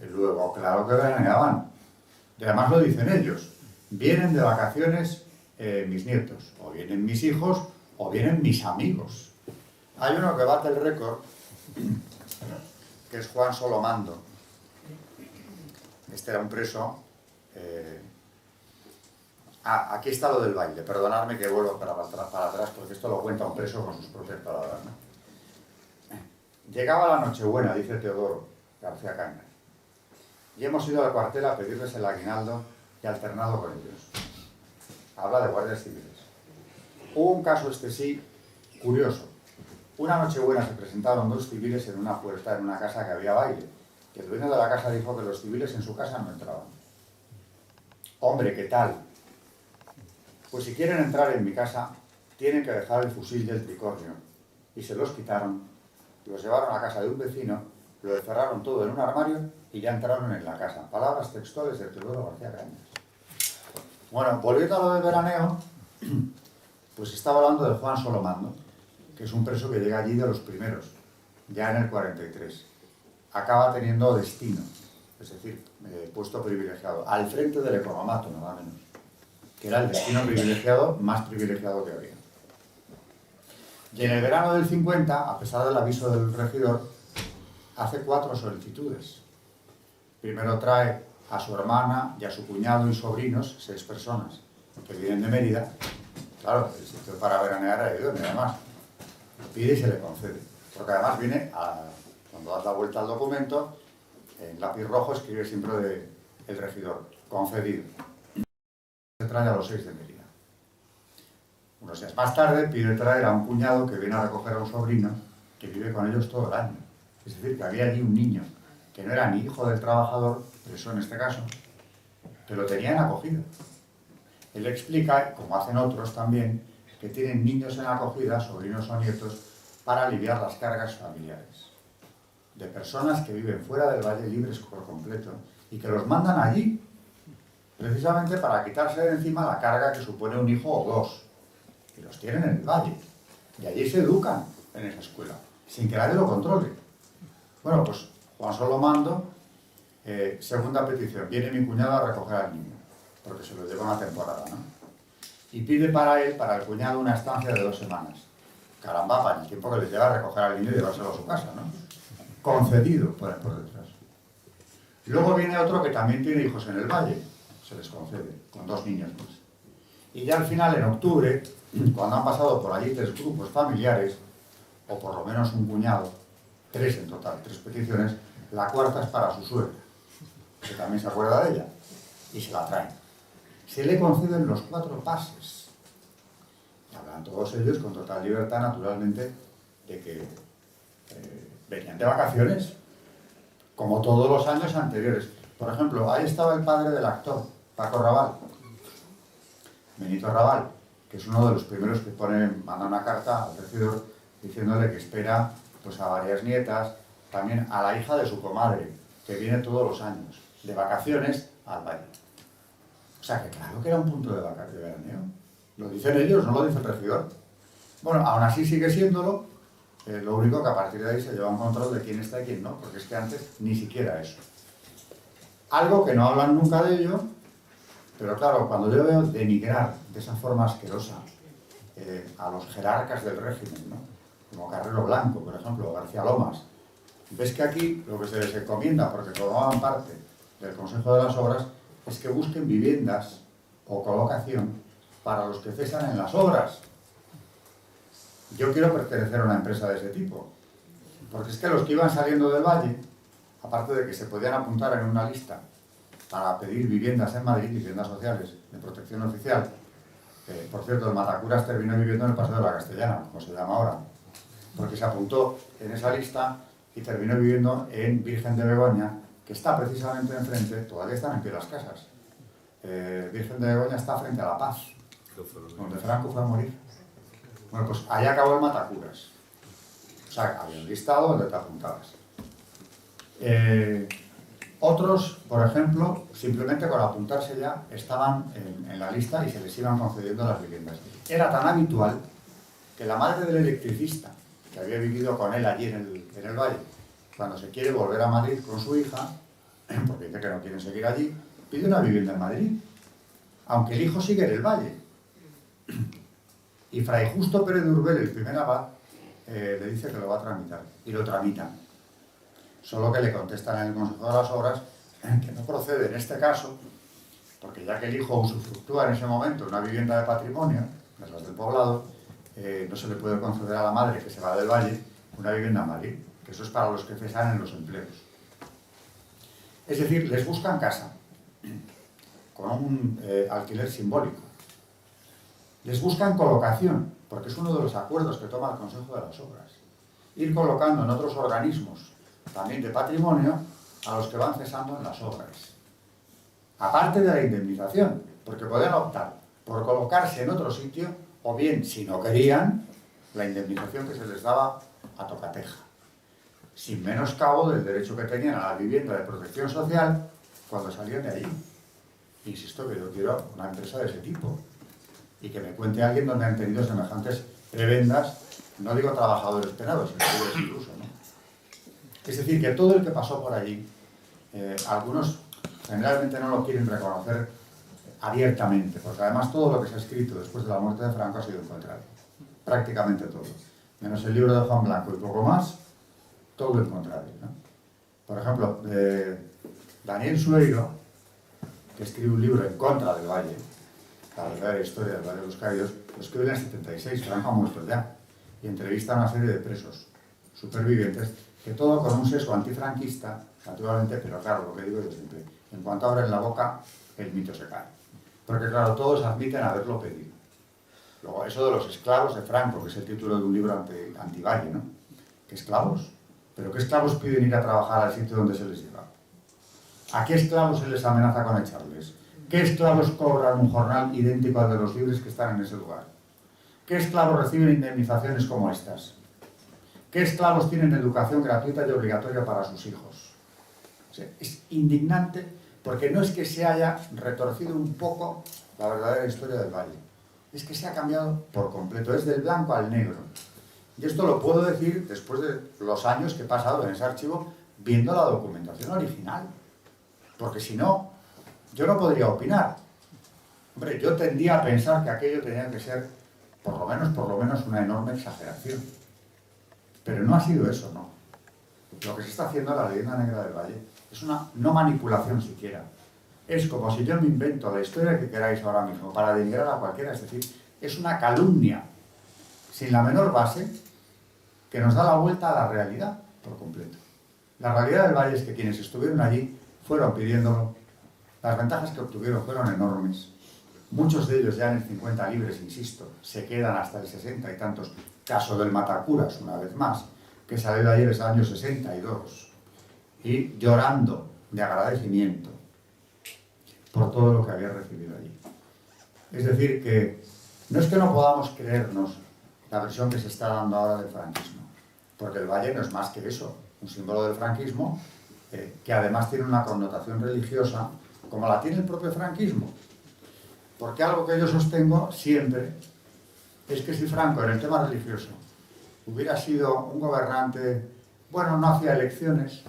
[SPEAKER 1] Y luego, claro que renegaban, y además lo dicen ellos, vienen de vacaciones mis nietos, o vienen mis hijos, o vienen mis amigos. Hay uno que bate el récord, que es Juan Solomando. Este era un preso. Aquí está lo del baile. Perdonadme que vuelvo para atrás, porque esto lo cuenta un preso con sus propias palabras, ¿no? Llegaba la Nochebuena, dice Teodoro García Cañas, y hemos ido al cuartel a pedirles el aguinaldo y alternado con ellos. Habla de guardias civiles. Hubo un caso curioso. Una Nochebuena se presentaron 2 civiles en una puerta en una casa que había baile. Que el dueño de la casa dijo que los civiles en su casa no entraban. Hombre, ¿qué tal? Pues si quieren entrar en mi casa, tienen que dejar el fusil y el tricornio. Y se los quitaron, los llevaron a casa de un vecino, lo encerraron todo en un armario y ya entraron en la casa. Palabras textuales de Teodoro García Cañas. Bueno, volviendo a lo del veraneo, pues estaba hablando de Juan Solomando, que es un preso que llega allí de los primeros, ya en el 43. Acaba teniendo destino, es decir, puesto privilegiado, al frente del economato, nada menos, que era el destino privilegiado, más privilegiado que había. Y en el verano del 50, a pesar del aviso del regidor, hace 4 solicitudes. Primero trae a su hermana y a su cuñado y sobrinos, 6 personas, que vienen de Mérida. Claro, el sitio para veranear era idóneo, además. Lo pide y se le concede. Porque además viene, cuando das la vuelta al documento, en lápiz rojo escribe siempre el regidor, concedido. Se trae a los 6 de Mérida. Unos días más tarde pide traer a un cuñado que viene a recoger a un sobrino que vive con ellos todo el año. Es decir, que había allí un niño que no era ni hijo del trabajador, preso en este caso, que lo tenía en acogida. Él explica, como hacen otros también, que tienen niños en acogida, sobrinos o nietos, para aliviar las cargas familiares. De personas que viven fuera del valle libres por completo y que los mandan allí, precisamente para quitarse de encima la carga que supone un hijo o 2. Y los tienen en el valle. Y allí se educan en esa escuela, sin que nadie lo controle. Bueno, pues Juan Solomando, segunda petición, viene mi cuñado a recoger al niño, porque se lo lleva una temporada, ¿no? Y pide para él, para el cuñado, una estancia de 2 semanas. Caramba, para el tiempo que le lleva a recoger al niño y llevárselo a su casa, ¿no? Concedido, por detrás. Luego viene otro que también tiene hijos en el valle, se les concede, con 2 niños más. Y ya al final, en octubre, cuando han pasado por allí 3 grupos familiares, o por lo menos un cuñado, 3 en total, 3 peticiones, la cuarta es para su suegra, que también se acuerda de ella, y se la traen. Se le conceden los 4 pases. Y hablan todos ellos con total libertad, naturalmente, de que venían de vacaciones, como todos los años anteriores. Por ejemplo, ahí estaba el padre del actor, Paco Raval, Benito Raval, que es uno de los primeros que manda una carta al regidor diciéndole que espera pues, a varias nietas, también a la hija de su comadre, que viene todos los años, de vacaciones al valle. O sea que claro que era un punto de veraneo. Lo dicen ellos, no lo dice el regidor. Bueno, aún así sigue siéndolo, lo único que a partir de ahí se lleva un control de quién está y quién no, porque es que antes ni siquiera eso. Algo que no hablan nunca de ello, pero claro, cuando yo veo denigrar de esa forma asquerosa a los jerarcas del régimen, ¿no? Como Carrero Blanco, por ejemplo, o García Lomas, ves que aquí lo que se les encomienda, porque formaban parte del Consejo de las Obras, es que busquen viviendas o colocación para los que cesan en las obras. Yo quiero pertenecer a una empresa de ese tipo, porque es que los que iban saliendo del valle, aparte de que se podían apuntar en una lista para pedir viviendas en Madrid, viviendas sociales de protección oficial, por cierto, el Matacuras terminó viviendo en el Paseo de la Castellana, como se llama ahora, porque se apuntó en esa lista y terminó viviendo en Virgen de Begoña, que está precisamente enfrente, todavía están en pie las casas. Virgen de Begoña está frente a La Paz, donde Franco fue a morir. Bueno, pues ahí acabó el Matacuras. O sea, había un listado donde te apuntabas. Otros, por ejemplo, simplemente con apuntarse ya estaban en la lista y se les iban concediendo las viviendas. Era tan habitual que la madre del electricista, que había vivido con él allí en el valle, cuando se quiere volver a Madrid con su hija, porque dice que no quieren seguir allí, pide una vivienda en Madrid. aunque el hijo sigue en el valle. Y Fray Justo Pérez de Urbel, el primer abad, le dice que lo va a tramitar, y lo tramitan. Solo que le contestan en el Consejo de las Obras que no procede en este caso, porque ya que el hijo usufructúa en ese momento una vivienda de patrimonio, de las del poblado, no se le puede conceder a la madre que se va del valle una vivienda en Madrid, que eso es para los que cesan en los empleos. Es decir, les buscan casa, con un alquiler simbólico. Les buscan colocación, porque es uno de los acuerdos que toma el Consejo de las Obras. Ir colocando en otros organismos, también de patrimonio, a los que van cesando en las obras. Aparte de la indemnización, porque podían optar por colocarse en otro sitio, o bien, si no querían, la indemnización que se les daba a tocateja, sin menoscabo del derecho que tenían a la vivienda de protección social cuando salían de allí. Insisto que yo quiero una empresa de ese tipo, y que me cuente alguien donde han tenido semejantes prebendas, no digo trabajadores penados, sino libres incluso, ¿no? Es decir, que todo el que pasó por allí, algunos generalmente no lo quieren reconocer abiertamente, porque además todo lo que se ha escrito después de la muerte de Franco ha sido el contrario, prácticamente todo, menos el libro de Juan Blanco y poco más, todo el contrario, ¿no? Por ejemplo, Daniel Sueiro, que escribe un libro en contra del Valle, la verdadera historia del Valle de los Caídos, lo escribe en el 76, Franco ha muerto ya, y entrevista a una serie de presos supervivientes, que todo con un sesgo antifranquista, naturalmente, pero claro, lo que digo yo siempre, en cuanto abren la boca, el mito se cae. Porque claro, todos admiten haberlo pedido. Luego, eso de los esclavos de Franco, que es el título de un libro anti-Valle, ¿no? ¿Qué esclavos? ¿Pero qué esclavos piden ir a trabajar al sitio donde se les lleva? ¿A qué esclavos se les amenaza con echarles? ¿Qué esclavos cobran un jornal idéntico al de los libres que están en ese lugar? ¿Qué esclavos reciben indemnizaciones como estas? ¿Qué esclavos tienen educación gratuita y obligatoria para sus hijos? O sea, es indignante porque no es que se haya retorcido un poco la verdadera historia del Valle, es que se ha cambiado por completo, es del blanco al negro. Y esto lo puedo decir después de los años que he pasado en ese archivo viendo la documentación original, porque si no, yo no podría opinar. Hombre, yo tendía a pensar que aquello tenía que ser, por lo menos una enorme exageración. Pero no ha sido eso, no. Lo que se está haciendo en la leyenda negra del Valle es una no manipulación siquiera. Es como si yo me invento la historia que queráis ahora mismo para denigrar a cualquiera, es decir, es una calumnia sin la menor base que nos da la vuelta a la realidad por completo. La realidad del Valle es que quienes estuvieron allí fueron pidiéndolo. Las ventajas que obtuvieron fueron enormes. Muchos de ellos ya en el 50 libres, insisto, se quedan hasta el 60 y tantos. Caso del Matacuras, una vez más, que salió de ayer, es el año 62, y llorando de agradecimiento por todo lo que había recibido allí. Es decir, que no es que no podamos creernos la versión que se está dando ahora del franquismo, porque el Valle no es más que eso, un símbolo del franquismo, que además tiene una connotación religiosa, como la tiene el propio franquismo. Porque algo que yo sostengo siempre es que si Franco en el tema religioso hubiera sido un gobernante, bueno, no hacía elecciones,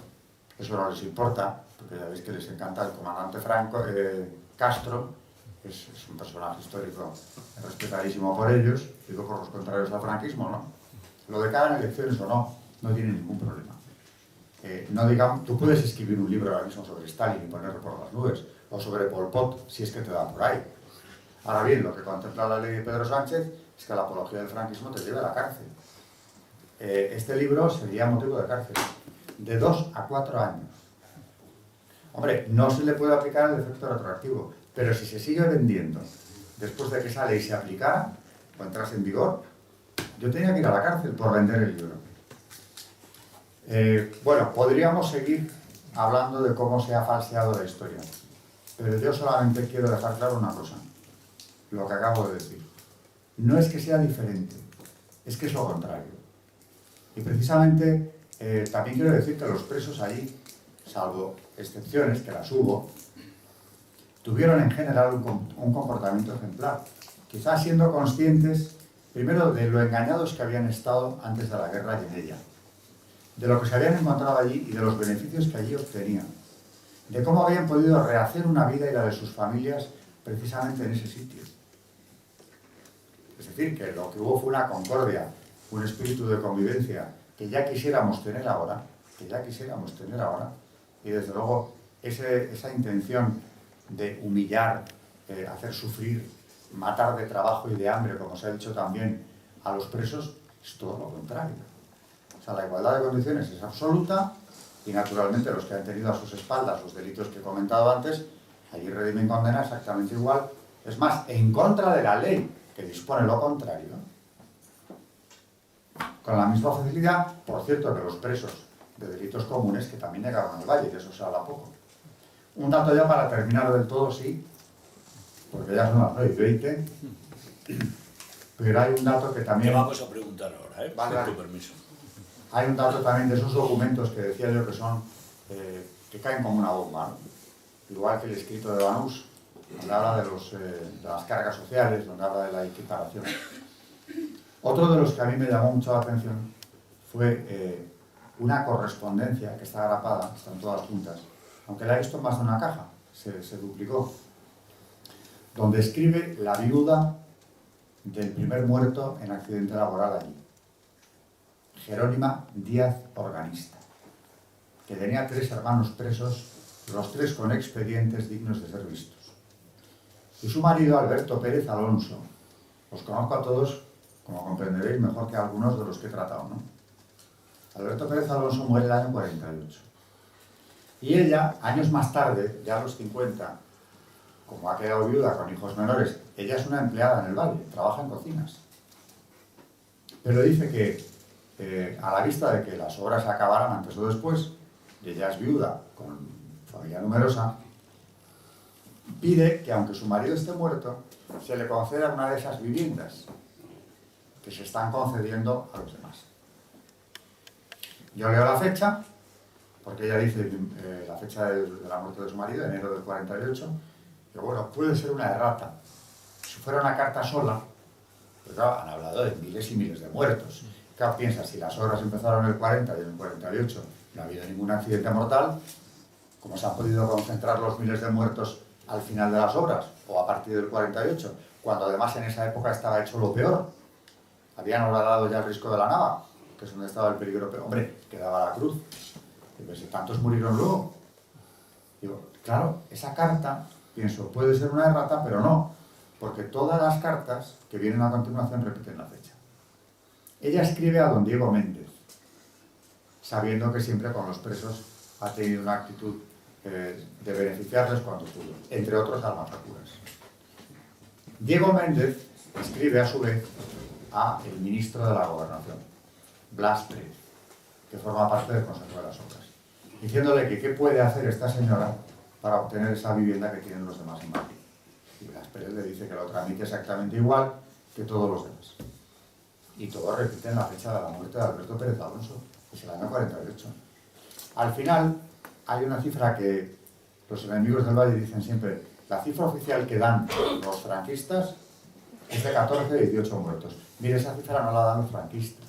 [SPEAKER 1] eso no les importa, porque ya veis que les encanta el comandante Franco, Castro, es un personaje histórico respetadísimo por ellos, digo por los contrarios al franquismo, ¿no? Lo de que hagan elecciones o no, no tiene ningún problema. No digamos, tú puedes escribir un libro ahora mismo sobre Stalin y ponerlo por las nubes, o sobre Pol Pot, si es que te da por ahí. Ahora bien, lo que contempla la ley de Pedro Sánchez es que la apología del franquismo te lleve a la cárcel. Este libro sería motivo de cárcel, de 2 a 4 años. Hombre, no se le puede aplicar el efecto retroactivo, pero si se sigue vendiendo después de que esa ley se aplicara o entrase en vigor, yo tenía que ir a la cárcel por vender el libro. Bueno, podríamos seguir hablando de cómo se ha falseado la historia, pero yo solamente quiero dejar claro una cosa, lo que acabo de decir. No es que sea diferente, es que es lo contrario. Y precisamente también quiero decir que los presos allí, salvo excepciones, que las hubo, tuvieron en general un comportamiento ejemplar, quizás siendo conscientes, primero, de lo engañados que habían estado antes de la guerra y en ella, de lo que se habían encontrado allí y de los beneficios que allí obtenían, de cómo habían podido rehacer una vida y la de sus familias precisamente en ese sitio. Es decir, que lo que hubo fue una concordia, un espíritu de convivencia que ya quisiéramos tener ahora, y desde luego esa intención de humillar, hacer sufrir, matar de trabajo y de hambre, como se ha dicho también, a los presos, es todo lo contrario. O sea, la igualdad de condiciones es absoluta y naturalmente los que han tenido a sus espaldas los delitos que he comentado antes, allí redimen condena exactamente igual, es más, en contra de la ley que dispone lo contrario. Con la misma facilidad, por cierto, que los presos de delitos comunes que también llegaron al Valle, de eso se habla poco. Un dato ya para terminar del todo, sí, porque ya son las 9:20, pero hay un dato que también...
[SPEAKER 2] Te vamos a preguntar ahora, ¿eh?
[SPEAKER 1] Vale.
[SPEAKER 2] Con tu permiso.
[SPEAKER 1] Hay un dato también de esos documentos que decía yo que son, que caen como una bomba, ¿no? Igual que el escrito de Banús, donde habla de las cargas sociales, donde habla de la equiparación. Otro de los que a mí me llamó mucho la atención fue una correspondencia que está grapada, están todas juntas, aunque la he visto en más de una caja, se duplicó, donde escribe la viuda del primer muerto en accidente laboral allí, Jerónima Díaz Organista, que tenía 3 hermanos presos, los 3 con expedientes dignos de ser vistos. Y su marido, Alberto Pérez Alonso, os conozco a todos, como comprenderéis, mejor que algunos de los que he tratado, ¿no? Alberto Pérez Alonso muere en el año 48. Y ella, años más tarde, ya a los 50, como ha quedado viuda con hijos menores, ella es una empleada en el Valle, trabaja en cocinas. Pero dice que a la vista de que las obras acabaran antes o después, y ella es viuda con familia numerosa, pide que aunque su marido esté muerto, se le conceda una de esas viviendas que se están concediendo a los demás. Yo leo la fecha, porque ella dice la fecha de la muerte de su marido, enero del 48, que bueno, puede ser una errata. Si fuera una carta sola, pues claro, han hablado de miles y miles de muertos. Claro, piensa, si las obras empezaron en el 40 y en el 48 no ha habido ningún accidente mortal, ¿cómo se han podido concentrar los miles de muertos al final de las obras o a partir del 48? Cuando además en esa época estaba hecho lo peor. Habían horadado ya el Risco de la Nava, que es donde estaba el peligro peor. Hombre, quedaba la cruz. Y si tantos murieron luego. Digo, claro, esa carta, pienso, puede ser una errata, pero no, porque todas las cartas que vienen a continuación repiten la fecha. Ella escribe a don Diego Méndez, sabiendo que siempre con los presos ha tenido una actitud de beneficiarles cuando pudo, entre otros a machacuras. Diego Méndez escribe a su vez a el ministro de la Gobernación, Blas Pérez, que forma parte del Consejo de las Obras, diciéndole que qué puede hacer esta señora para obtener esa vivienda que tienen los demás en Madrid. Y Blas Pérez le dice que lo tramite exactamente igual que todos los demás. Y todos repiten la fecha de la muerte de Alberto Pérez Alonso, que es el año 48. Al final, hay una cifra que los enemigos del Valle dicen siempre, la cifra oficial que dan los franquistas es de 14 y 18 muertos. Mire, esa cifra no la dan los franquistas.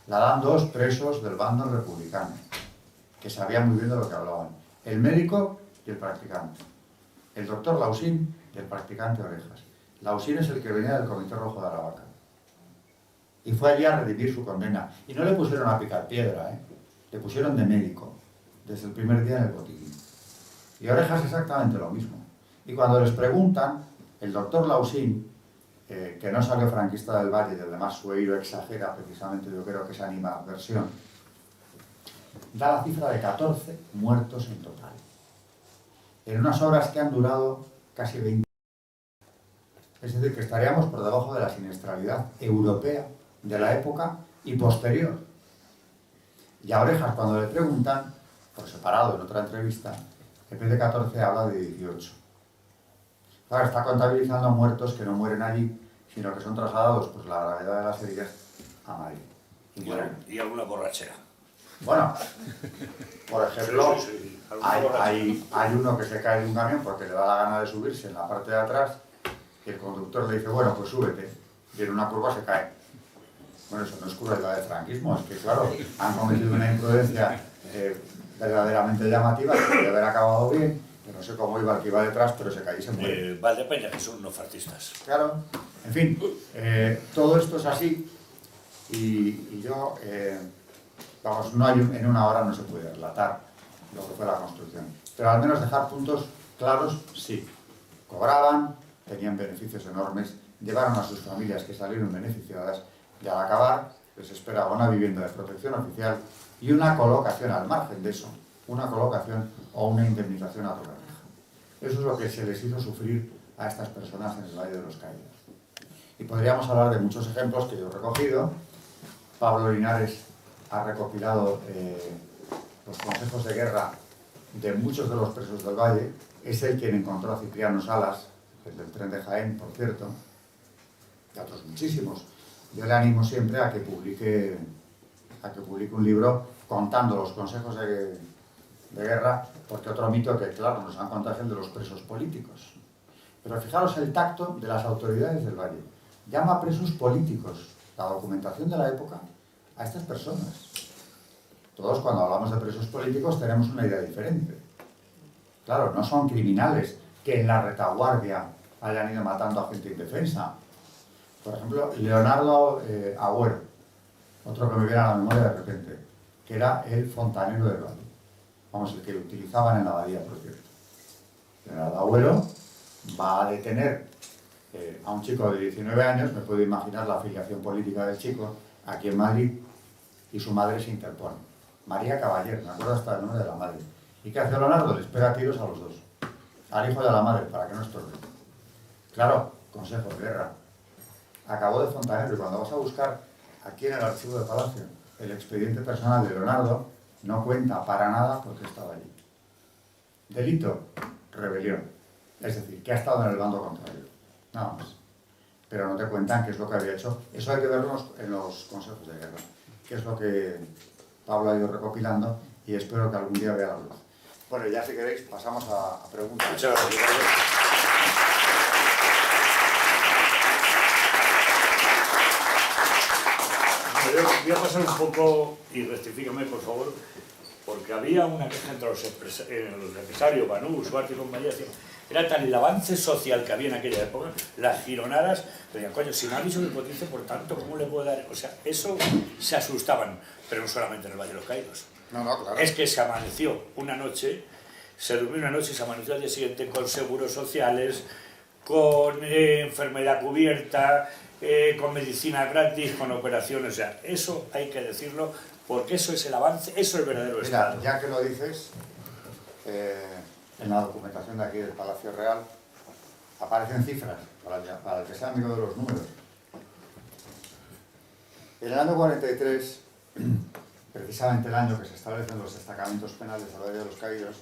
[SPEAKER 1] La dan 2 presos del bando republicano, que sabían muy bien de lo que hablaban. El médico y el practicante. El doctor Lausín y el practicante Orejas. Lausín es el que venía del Comité Rojo de Aravaca. Y fue allí a redimir su condena. Y no le pusieron a picar piedra, le pusieron de médico, desde el primer día en el botiquín. Y Orejas exactamente lo mismo. Y cuando les preguntan, el doctor Lausín, que no salió franquista del Valle y además su eiro exagera precisamente, yo creo que esa animadversión, da la cifra de 14 muertos en total. En unas obras que han durado casi 20 años. Es decir, que estaríamos por debajo de la siniestralidad europea de la época y posterior. Y a Orejas, cuando le preguntan, por separado en otra entrevista, en vez de 14 habla de 18. Claro, está contabilizando muertos que no mueren allí, sino que son trasladados por la gravedad de las heridas a Madrid.
[SPEAKER 2] Y alguna borrachera.
[SPEAKER 1] Bueno, por ejemplo,
[SPEAKER 2] Sí.
[SPEAKER 1] hay uno que se cae de un camión porque le da la gana de subirse en la parte de atrás y el conductor le dice, bueno, pues súbete. Y en una curva se cae. Bueno, eso no es crueldad de franquismo, es que claro, han cometido una imprudencia verdaderamente llamativa que debe haber acabado bien Yo no sé cómo iba el que iba detrás, pero se cayó y se muere.
[SPEAKER 2] Valdepeña, que son unos fascistas.
[SPEAKER 1] Claro, en fin, todo esto es así y yo, vamos, no hay, en una hora no se puede relatar lo que fue la construcción, pero al menos dejar puntos claros, sí. Cobraban, tenían beneficios enormes, llevaron a sus familias que salieron beneficiadas y al acabar les esperaba una vivienda de protección oficial y una colocación al margen de eso, una colocación o una indemnización a tu pareja. Eso es lo que se les hizo sufrir a estas personas en el Valle de los Caídos. Y podríamos hablar de muchos ejemplos que yo he recogido. Pablo Linares ha recopilado los consejos de guerra de muchos de los presos del Valle. Es él quien encontró a Cipriano Salas, el del tren de Jaén, por cierto, y a otros muchísimos. Yo le animo siempre a que publique un libro contando los consejos de guerra, porque otro mito que, claro, nos han contado es el de los presos políticos. Pero fijaros el tacto de las autoridades del Valle. Llama presos políticos, la documentación de la época, a estas personas. Todos cuando hablamos de presos políticos tenemos una idea diferente. Claro, no son criminales que en la retaguardia hayan ido matando a gente indefensa. Por ejemplo, Leonardo Agüero, otro que me viene a la memoria de repente, que era el fontanero del Valle. Vamos, el que lo utilizaban en la abadía, por cierto. Leonardo Agüero va a detener a un chico de 19 años, me puedo imaginar la afiliación política del chico, aquí en Madrid, y su madre se interpone. María Caballero, me acuerdo hasta el nombre de la madre. ¿Y qué hace Leonardo? Les pega tiros a los dos. Al hijo y a la madre, para que no estorbe. Claro, consejo de guerra. Acabó de fontanero y cuando vas a buscar aquí en el archivo de Palacio el expediente personal de Leonardo, no cuenta para nada porque estaba allí. Delito, rebelión. Es decir, que ha estado en el bando contrario. Nada más. Pero no te cuentan qué es lo que había hecho. Eso hay que verlo en los consejos de guerra. Que es lo que Pablo ha ido recopilando y espero que algún día vea la luz. Bueno, ya si queréis pasamos a preguntas.
[SPEAKER 2] Muchas gracias. Yo voy a pasar un poco, y rectifícame por favor, porque había una queja entre los empresarios, Banús, Suárez y compañía, era tal el avance social que había en aquella época, las gironadas, decían, coño, si no ha dicho que cotice por tanto, ¿cómo le puedo dar? O sea, eso se asustaban, pero no solamente en el Valle de los Caídos.
[SPEAKER 1] No, claro.
[SPEAKER 2] Es que se amaneció una noche, se durmió una noche y se amaneció al día siguiente con seguros sociales, con enfermedad cubierta, con medicina gratis, con operaciones, o sea, eso hay que decirlo, porque eso es el avance, eso es el verdadero Estado.
[SPEAKER 1] Ya que lo dices, en la documentación de aquí del Palacio Real aparecen cifras, para el que sea amigo de los números. En el año 43, precisamente el año que se establecen los destacamentos penales del Valle de los Caídos,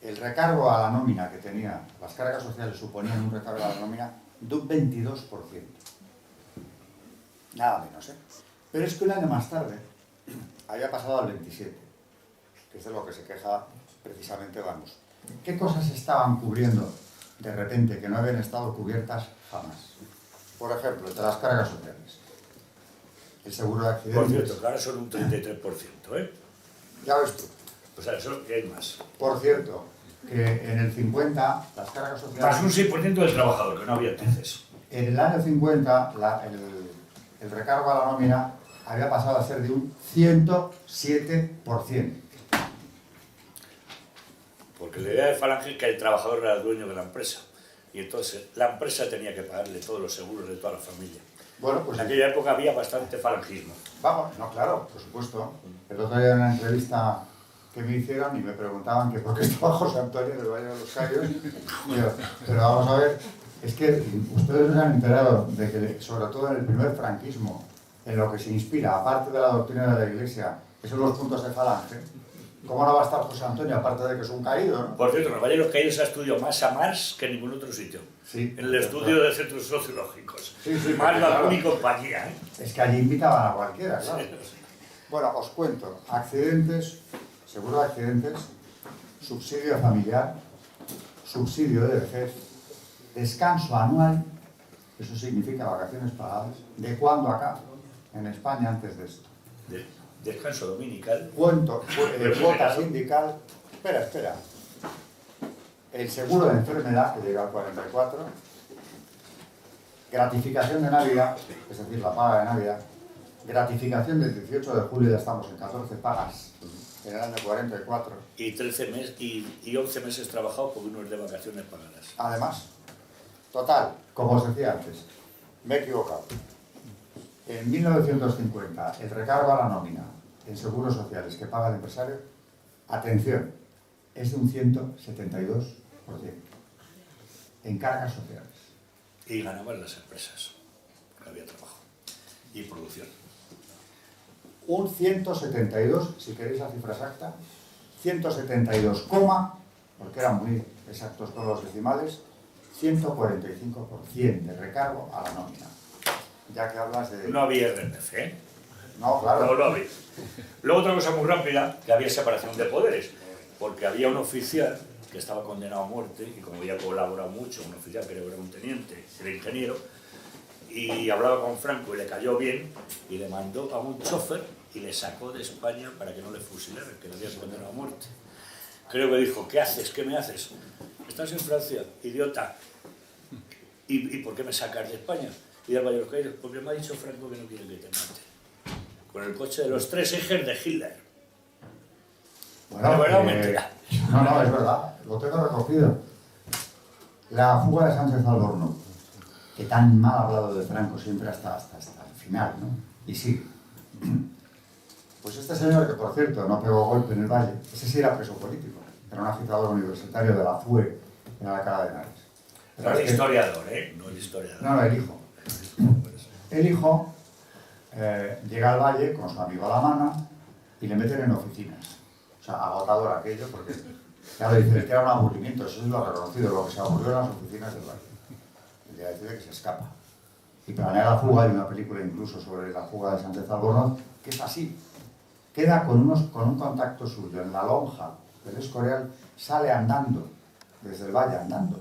[SPEAKER 1] el recargo a la nómina que tenía, las cargas sociales suponían un recargo a la nómina de un 22%. Nada menos, ¿eh? Pero es que un año más tarde había pasado al 27%, que es de lo que se queja precisamente Banús. ¿Qué cosas estaban cubriendo de repente que no habían estado cubiertas jamás? Por ejemplo, de las cargas sociales. El seguro de accidentes.
[SPEAKER 2] Por cierto, que ahora son un 33%, ¿eh?
[SPEAKER 1] Ya ves tú.
[SPEAKER 2] O sea, eso que hay más.
[SPEAKER 1] Por cierto, que en el 50 las cargas sociales...
[SPEAKER 2] Más un 6% del trabajador, que no había entonces.
[SPEAKER 1] En el año 50 el recargo a la nómina había pasado a ser de un 107%.
[SPEAKER 2] Porque la idea de Falange es que el trabajador era el dueño de la empresa. Y entonces la empresa tenía que pagarle todos los seguros de toda la familia.
[SPEAKER 1] Bueno, pues
[SPEAKER 2] en aquella época había bastante falangismo.
[SPEAKER 1] Vamos, no, claro, por supuesto. El otro día en una entrevista que me hicieron y me preguntaban que por qué estaba José Antonio en el Valle de los Caídos. Pero vamos a ver, es que ustedes se han enterado de que, sobre todo en el primer franquismo, en lo que se inspira, aparte de la doctrina de la Iglesia, que son los puntos de Falange, ¿cómo no va a estar José Antonio, aparte de que es un caído, ¿no?
[SPEAKER 2] Por cierto, en el Valle de los Caídos se ha estudiado más a Marx que en ningún otro sitio.
[SPEAKER 1] Sí.
[SPEAKER 2] En el estudio de centros sociológicos.
[SPEAKER 1] Sí,
[SPEAKER 2] Marx, Bacún y compañía, ¿eh?
[SPEAKER 1] Es que allí invitaban a cualquiera, claro.
[SPEAKER 2] Sí.
[SPEAKER 1] Bueno, os cuento. Accidentes, seguro de accidentes, subsidio familiar, subsidio de vejez, descanso anual, eso significa vacaciones pagadas. ¿De cuándo acá? En España antes de esto.
[SPEAKER 2] Descanso dominical.
[SPEAKER 1] Cuota sindical. Espera. el seguro de enfermedad, que llega al 44, gratificación de Navidad, es decir, la paga de Navidad, gratificación del 18 de julio, ya estamos en 14 pagas, en el año 44.
[SPEAKER 2] Y 13 meses y 11 meses trabajados porque uno es de vacaciones pagadas.
[SPEAKER 1] Además, total, como os decía antes, me he equivocado. En 1950, el recargo a la nómina en seguros sociales que paga el empresario, atención, es de un 172% en cargas sociales.
[SPEAKER 2] Y ganaban las empresas, porque había trabajo y producción.
[SPEAKER 1] Un 172, si queréis la cifra exacta, 172, porque eran muy exactos todos los decimales, 145% de recargo a la nómina. Ya que hablas de...
[SPEAKER 2] No había RPF, ¿eh?
[SPEAKER 1] No, claro.
[SPEAKER 2] No lo había. Luego otra cosa muy rápida, que había separación de poderes, porque había un oficial que estaba condenado a muerte, y como había colaborado mucho, un oficial que era un teniente, era ingeniero, y hablaba con Franco y le cayó bien, y le mandó a un chofer y le sacó de España para que no le fusilaran, que le había condenado a muerte. Creo que dijo, ¿qué haces? ¿Qué me haces? Estás en Francia, idiota. ¿Y por qué me sacas de España? Y al Valladolid, porque me ha dicho Franco que no quiere que te mate. Con el coche de los 3 ejes de Hitler.
[SPEAKER 1] Bueno,
[SPEAKER 2] ¿verdad o mentira?
[SPEAKER 1] No, es verdad, lo tengo recogido. La fuga de Sánchez Albornoz, que tan mal ha hablado de Franco siempre hasta el final, ¿no? Y sí. Pues este señor, que por cierto no pegó golpe en el Valle, ese sí era preso político, era un agitador universitario de la FUE en Alcalá de Henares.
[SPEAKER 2] No el historiador, ¿eh? No el historiador.
[SPEAKER 1] No, el hijo. El hijo llega al Valle con su amigo a la mano y le meten en oficinas. O sea, agotador aquello, porque ya le dice que era un aburrimiento, eso es lo reconocido, lo que se aburrió en las oficinas del Valle. El día decide que se escapa. Y planea la fuga, hay una película incluso sobre la fuga de Sánchez Albornoz, que es así. Queda con un contacto suyo en la lonja del Escorial, sale andando, desde el Valle andando,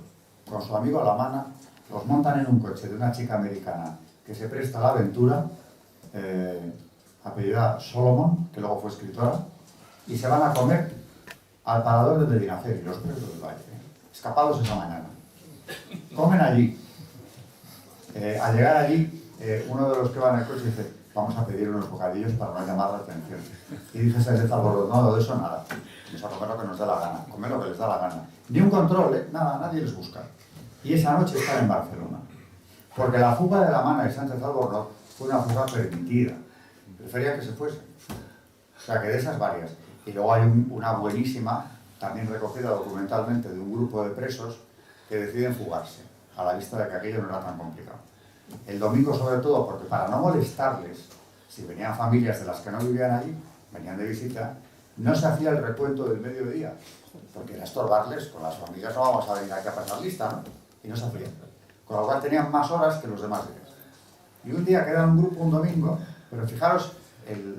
[SPEAKER 1] con su amigo a la mano, los montan en un coche de una chica americana que se presta a la aventura, apellidada Solomon, que luego fue escritora, y se van a comer al parador de Medinaceli, los presos del Valle, escapados esa mañana. Comen allí. Al llegar allí, uno de los que va en el coche dice, vamos a pedir unos bocadillos para no llamar la atención. Y dice Sánchez Albornoz, no, de eso nada. Vamos a comer lo que nos dé la gana, comer lo que les da la gana. Ni un control, nada, nadie les busca. Y esa noche están en Barcelona. Porque la fuga de la mano de Sánchez Albornoz fue una fuga permitida. Prefería que se fuese. O sea, que de esas varias. Y luego hay una buenísima, también recogida documentalmente, de un grupo de presos que deciden fugarse, a la vista de que aquello no era tan complicado. El domingo sobre todo, porque para no molestarles, si venían familias de las que no vivían allí, venían de visita, no se hacía el recuento del mediodía, porque era estorbarles, con las familias no vamos a venir aquí a pasar lista, ¿no? Y no se hacía. Con lo cual tenían más horas que los demás días. Y un día queda un grupo un domingo, pero fijaros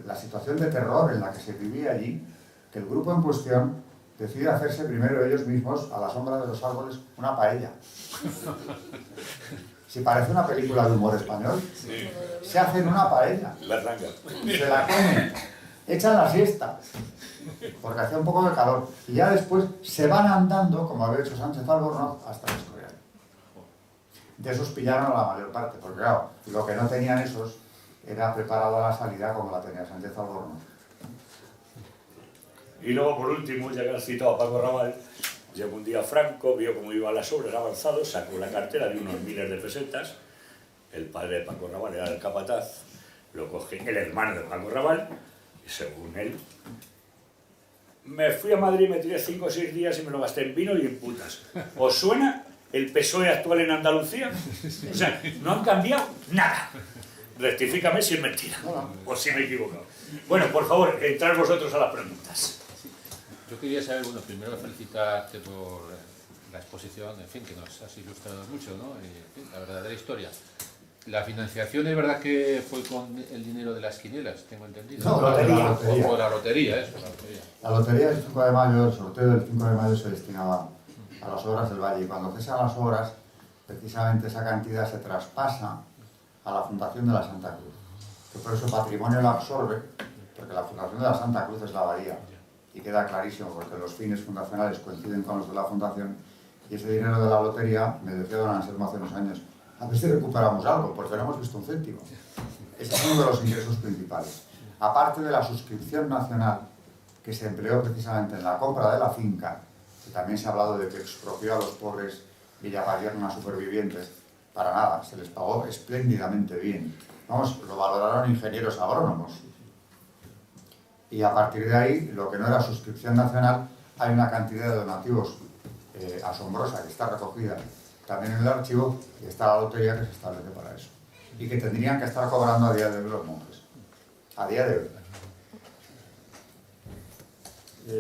[SPEAKER 1] la situación de terror en la que se vivía allí, que el grupo en cuestión decide hacerse primero ellos mismos, a la sombra de los árboles, una paella. Si parece una película de humor español, sí. Se hacen una paella. Se la comen, echan la siesta, porque hacía un poco de calor. Y ya después se van andando, como había hecho Sánchez Albornoz, hasta el Escorial. De esos pillaron a la mayor parte, porque claro, lo que no tenían esos era preparada la salida como la tenía Sánchez Albornoz.
[SPEAKER 2] Y luego, por último, ya que has citado a Paco Raval, llegó un día Franco, vio cómo iban las obras avanzados, sacó la cartera de unos miles de pesetas, el padre de Paco Raval era el capataz, lo coge el hermano de Paco Raval, y según él, me fui a Madrid, me tiré 5 o 6 días y me lo gasté en vino y en putas. ¿Os suena el PSOE actual en Andalucía? O sea, no han cambiado nada. Rectifícame si es mentira, o si me he equivocado. Bueno, por favor, entrar vosotros a las preguntas.
[SPEAKER 3] Yo quería saber, bueno, primero felicitarte por la exposición, en fin, que nos has ilustrado mucho, ¿no? Y, en fin, la verdadera historia. La financiación es verdad que fue con el dinero de las quinielas, tengo entendido.
[SPEAKER 1] No, la lotería.
[SPEAKER 3] O la lotería, eso, la lotería.
[SPEAKER 1] La lotería del 5 de mayo, el sorteo del 5 de mayo se destinaba a las obras del Valle. Y cuando cesan las obras, precisamente esa cantidad se traspasa a la Fundación de la Santa Cruz. Que por eso patrimonio la absorbe, porque la Fundación de la Santa Cruz es la abadía. Y queda clarísimo, porque los fines fundacionales coinciden con los de la Fundación, Y ese dinero de la lotería, me decía don Anselmo hace unos años, a ver si recuperamos algo, porque no hemos visto un céntimo. Ese es uno de los ingresos principales. Aparte de la suscripción nacional, que se empleó precisamente en la compra de la finca, que también se ha hablado de que expropió a los pobres villapayernas supervivientes, para nada, se les pagó espléndidamente bien. Vamos, lo valoraron ingenieros agrónomos. Y a partir de ahí, lo que no era suscripción nacional, hay una cantidad de donativos asombrosa que está recogida también en el archivo, y está la lotería que se establece para eso. Y que tendrían que estar cobrando a día de hoy los monjes. A día de hoy.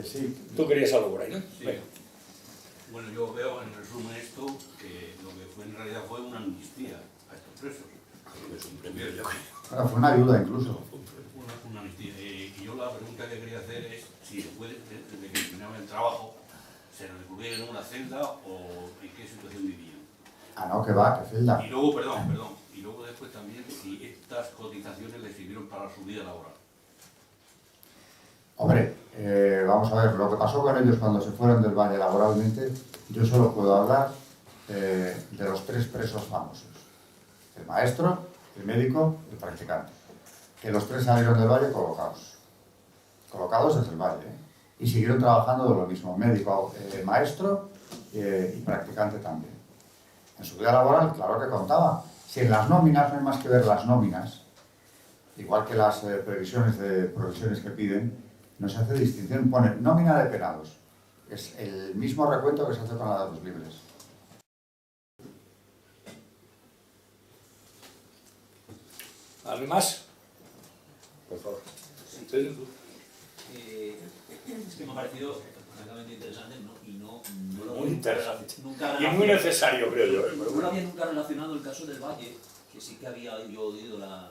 [SPEAKER 1] Sí.
[SPEAKER 2] Tú querías algo por ahí, ¿no?
[SPEAKER 4] Sí.
[SPEAKER 2] Venga.
[SPEAKER 4] Bueno, yo veo en resumen esto que lo que fue en realidad fue una amnistía a estos presos.
[SPEAKER 2] Es un premio, yo creo.
[SPEAKER 1] Bueno, fue una ayuda incluso.
[SPEAKER 4] Una amnistía. Y yo la pregunta que quería hacer es si después de que terminaban el trabajo se recluían en una celda o en qué situación vivían.
[SPEAKER 1] Ah, no, que va, que celda.
[SPEAKER 4] Y luego, perdón, y luego después también si estas cotizaciones les sirvieron para su vida laboral.
[SPEAKER 1] Hombre, vamos a ver, lo que pasó con ellos cuando se fueron del Valle laboralmente, yo solo puedo hablar de los tres presos famosos. El maestro, el médico y el practicante. Que los tres salieron del Valle colocados. Colocados desde el Valle, ¿eh? Y siguieron trabajando de lo mismo, médico, maestro y practicante también. En su vida laboral, claro que contaba. Si en las nóminas, no hay más que ver las nóminas, igual que las previsiones de provisiones que piden, no se hace distinción, pone nómina de penados. Es el mismo recuento que se hace con la de los libres.
[SPEAKER 2] ¿Alguien más? Por favor.
[SPEAKER 5] Es que me ha parecido francamente interesante y no lo
[SPEAKER 2] Muy interesante.
[SPEAKER 5] nunca
[SPEAKER 2] Y muy necesario, creo yo.
[SPEAKER 5] no lo había nunca relacionado el caso del Valle, que sí que había yo oído la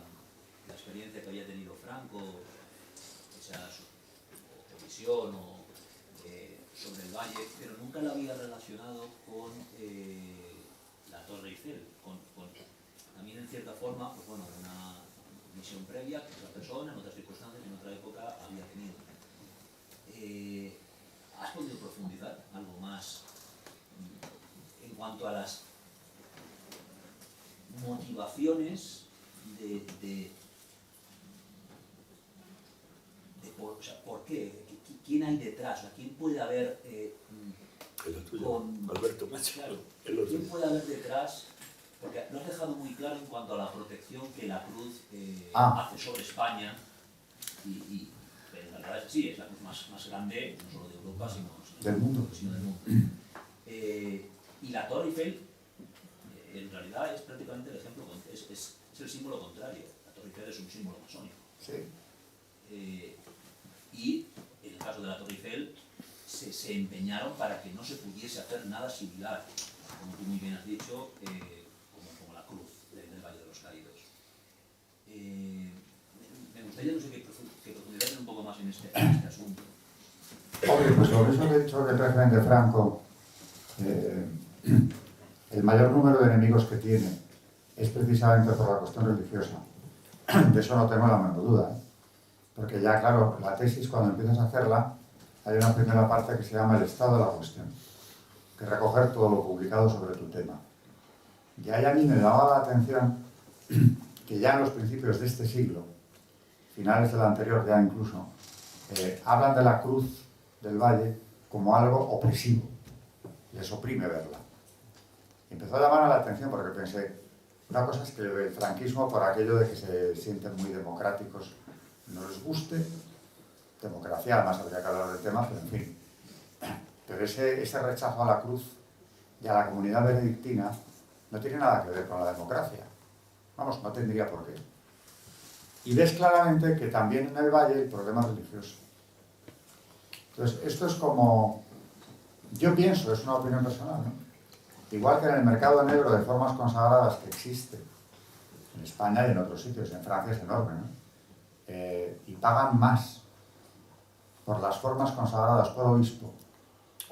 [SPEAKER 5] experiencia que había tenido Franco, esa visión sobre el Valle, pero nunca la había relacionado con la Torre Eiffel, también en cierta forma, pues bueno, una misión previa que esa persona en otras circunstancias, en otra época había tenido. ¿Has podido profundizar algo más en cuanto a las motivaciones o sea, por qué? ¿Quién hay detrás? O sea, ¿quién puede haber
[SPEAKER 2] Es lo tuyo, Alberto Macho.
[SPEAKER 5] claro,
[SPEAKER 2] Es lo
[SPEAKER 5] ¿quién
[SPEAKER 2] tuyo.
[SPEAKER 5] puede haber detrás? Porque lo has dejado muy claro en cuanto a la protección que la cruz hace sobre España y en realidad es así, es la cruz más grande, no solo de Europa, sino
[SPEAKER 1] Del mundo.
[SPEAKER 5] del mundo. Y la Torre Eiffel, en realidad, es prácticamente el ejemplo, es el símbolo contrario. La Torre Eiffel es un símbolo masónico.
[SPEAKER 1] Sí.
[SPEAKER 5] Y en el caso de la Torre Eiffel, se empeñaron para que no se pudiese hacer nada similar, como tú muy bien has dicho, como la cruz del Valle de los Caídos. Me gustaría, no sé, que profundizasen un poco más en este asunto.
[SPEAKER 1] Hombre, pues sobre eso que he dicho del régimen de Franco, el mayor número de enemigos que tiene es precisamente por la cuestión religiosa. De eso no tengo la menor duda, ¿eh? Porque ya, claro, la tesis, cuando empiezas a hacerla, hay una primera parte que se llama el estado de la cuestión, que es recoger todo lo publicado sobre tu tema. Y ahí a mí me daba la atención que ya en los principios de este siglo, finales del anterior ya incluso, hablan de la cruz del Valle como algo opresivo, les oprime verla. Y empezó a llamar la atención porque pensé, una cosa es que el franquismo, por aquello de que se sienten muy democráticos, no les guste, democracia, además habría que hablar del tema, pero en fin. Pero ese rechazo a la cruz y a la comunidad benedictina no tiene nada que ver con la democracia. Vamos, no tendría por qué. Y ves claramente que también en el Valle el problema es religioso. Entonces, esto es como, yo pienso, es una opinión personal, ¿no? Igual que en el mercado negro de formas consagradas que existe en España y en otros sitios, en Francia es enorme, ¿no? Y pagan más por las formas consagradas por obispo.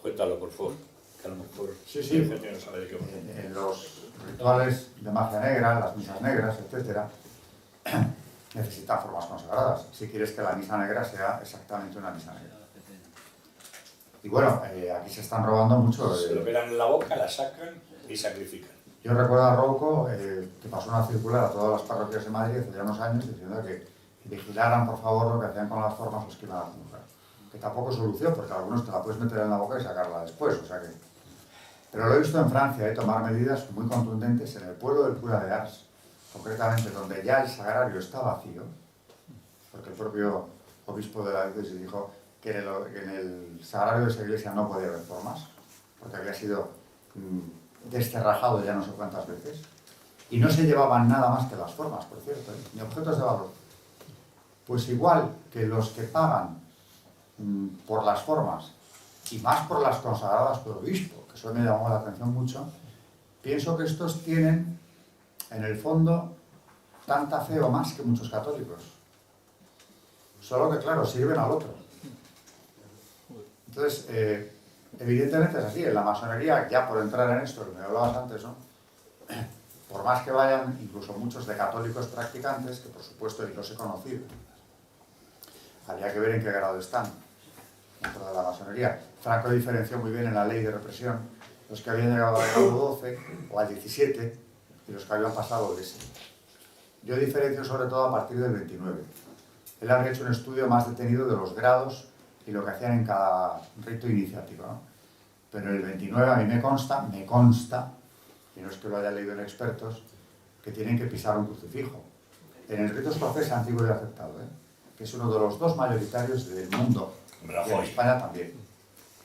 [SPEAKER 2] Cuéntalo, por favor, que a lo mejor
[SPEAKER 1] Sí, sí.
[SPEAKER 2] hay gente que no sabe de qué va.
[SPEAKER 1] En los rituales de magia negra, las misas negras, etc., necesitan formas consagradas. Si quieres que la misa negra sea exactamente una misa negra. Y bueno, aquí se están robando mucho.
[SPEAKER 2] Se lo quedan en la boca, la sacan y sacrifican.
[SPEAKER 1] Yo recuerdo a Rouco que pasó una circular a todas las parroquias de Madrid hace ya unos años diciendo que vigilaran por favor lo que hacían con las formas los que iban a comulgar. Que tampoco es solución, porque algunos te la puedes meter en la boca y sacarla después, o sea que... Pero lo he visto en Francia, tomar medidas muy contundentes en el pueblo del cura de Ars, concretamente donde ya el sagrario está vacío, porque el propio obispo de la diócesis dijo que en el sagrario de esa iglesia no podía haber formas, porque había sido desterrajado ya no sé cuántas veces, y no se llevaban nada más que las formas, por cierto, ni objetos de valor. Pues igual que los que pagan por las formas, y más por las consagradas por obispo, que eso me llamó la atención mucho, pienso que estos tienen, en el fondo, tanta fe o más que muchos católicos. Solo que, claro, sirven al otro. Entonces, evidentemente es así. En la masonería, ya por entrar en esto, que me hablabas antes, ¿no? Por más que vayan, incluso muchos de católicos practicantes, que por supuesto yo los he conocido, habría que ver en qué grado están dentro de la masonería. Franco diferenció muy bien en la ley de represión los que habían llegado al grado 12 o al 17 y los que habían pasado de ese. Yo diferencio sobre todo a partir del 29. Él habría hecho un estudio más detenido de los grados y lo que hacían en cada rito iniciático, ¿no? Pero en el 29 a mí me consta, y no es que lo haya leído en expertos, que tienen que pisar un crucifijo. En el rito escocés antiguo y aceptado, que es uno de los dos mayoritarios del mundo, y en España también.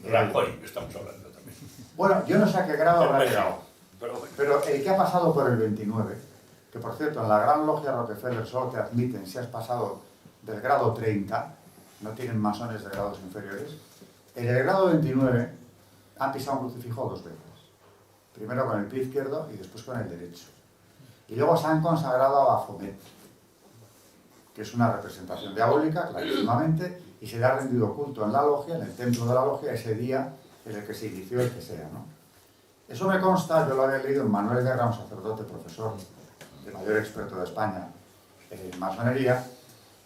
[SPEAKER 2] Rajoy, que estamos hablando también.
[SPEAKER 1] Bueno, yo no sé a qué grado habrá
[SPEAKER 2] México,
[SPEAKER 1] llegado,
[SPEAKER 2] pero bueno.
[SPEAKER 1] pero el que ha pasado por el 29, que por cierto en la Gran Logia Rockefeller solo te admiten si has pasado del grado 30, no tienen masones de grados inferiores, en el grado 29 han pisado un crucifijo 2 veces. Primero con el pie izquierdo y después con el derecho. Y luego se han consagrado a Baphomet, que es una representación diabólica, clarísimamente, y se le ha rendido culto en la logia, en el templo de la logia, ese día en el que se inició el que sea, ¿no? Eso me consta, yo lo había leído en Manuel Guerra, un sacerdote, profesor, el mayor experto de España en masonería,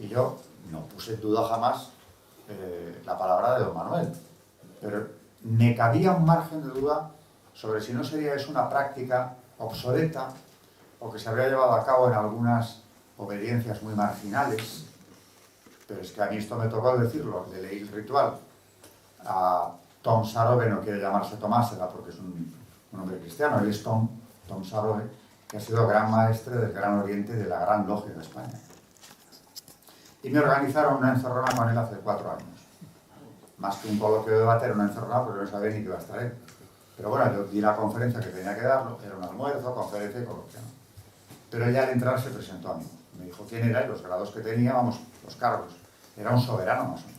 [SPEAKER 1] y yo no puse en duda jamás la palabra de don Manuel, pero me cabía un margen de duda sobre si no sería eso una práctica obsoleta o que se habría llevado a cabo en algunas obediencias muy marginales, pero es que a mí esto me tocó decirlo, le leí el ritual a Tom Sarobe, no quiere llamarse Tomás, era porque es un hombre cristiano, él es Tom Sarobe, que ha sido gran maestre del Gran Oriente de la Gran Logia de España. Y me organizaron una encerrona con él hace 4 años. Más que un coloquio de debate, era una encerrona porque no sabía ni que iba a estar él. Pero bueno, yo di la conferencia que tenía que darlo, era un almuerzo, conferencia y coloquio, ¿no? Pero ella al entrar se presentó a mí. Me dijo quién era y los grados que tenía, vamos, los cargos. Era un soberano masón.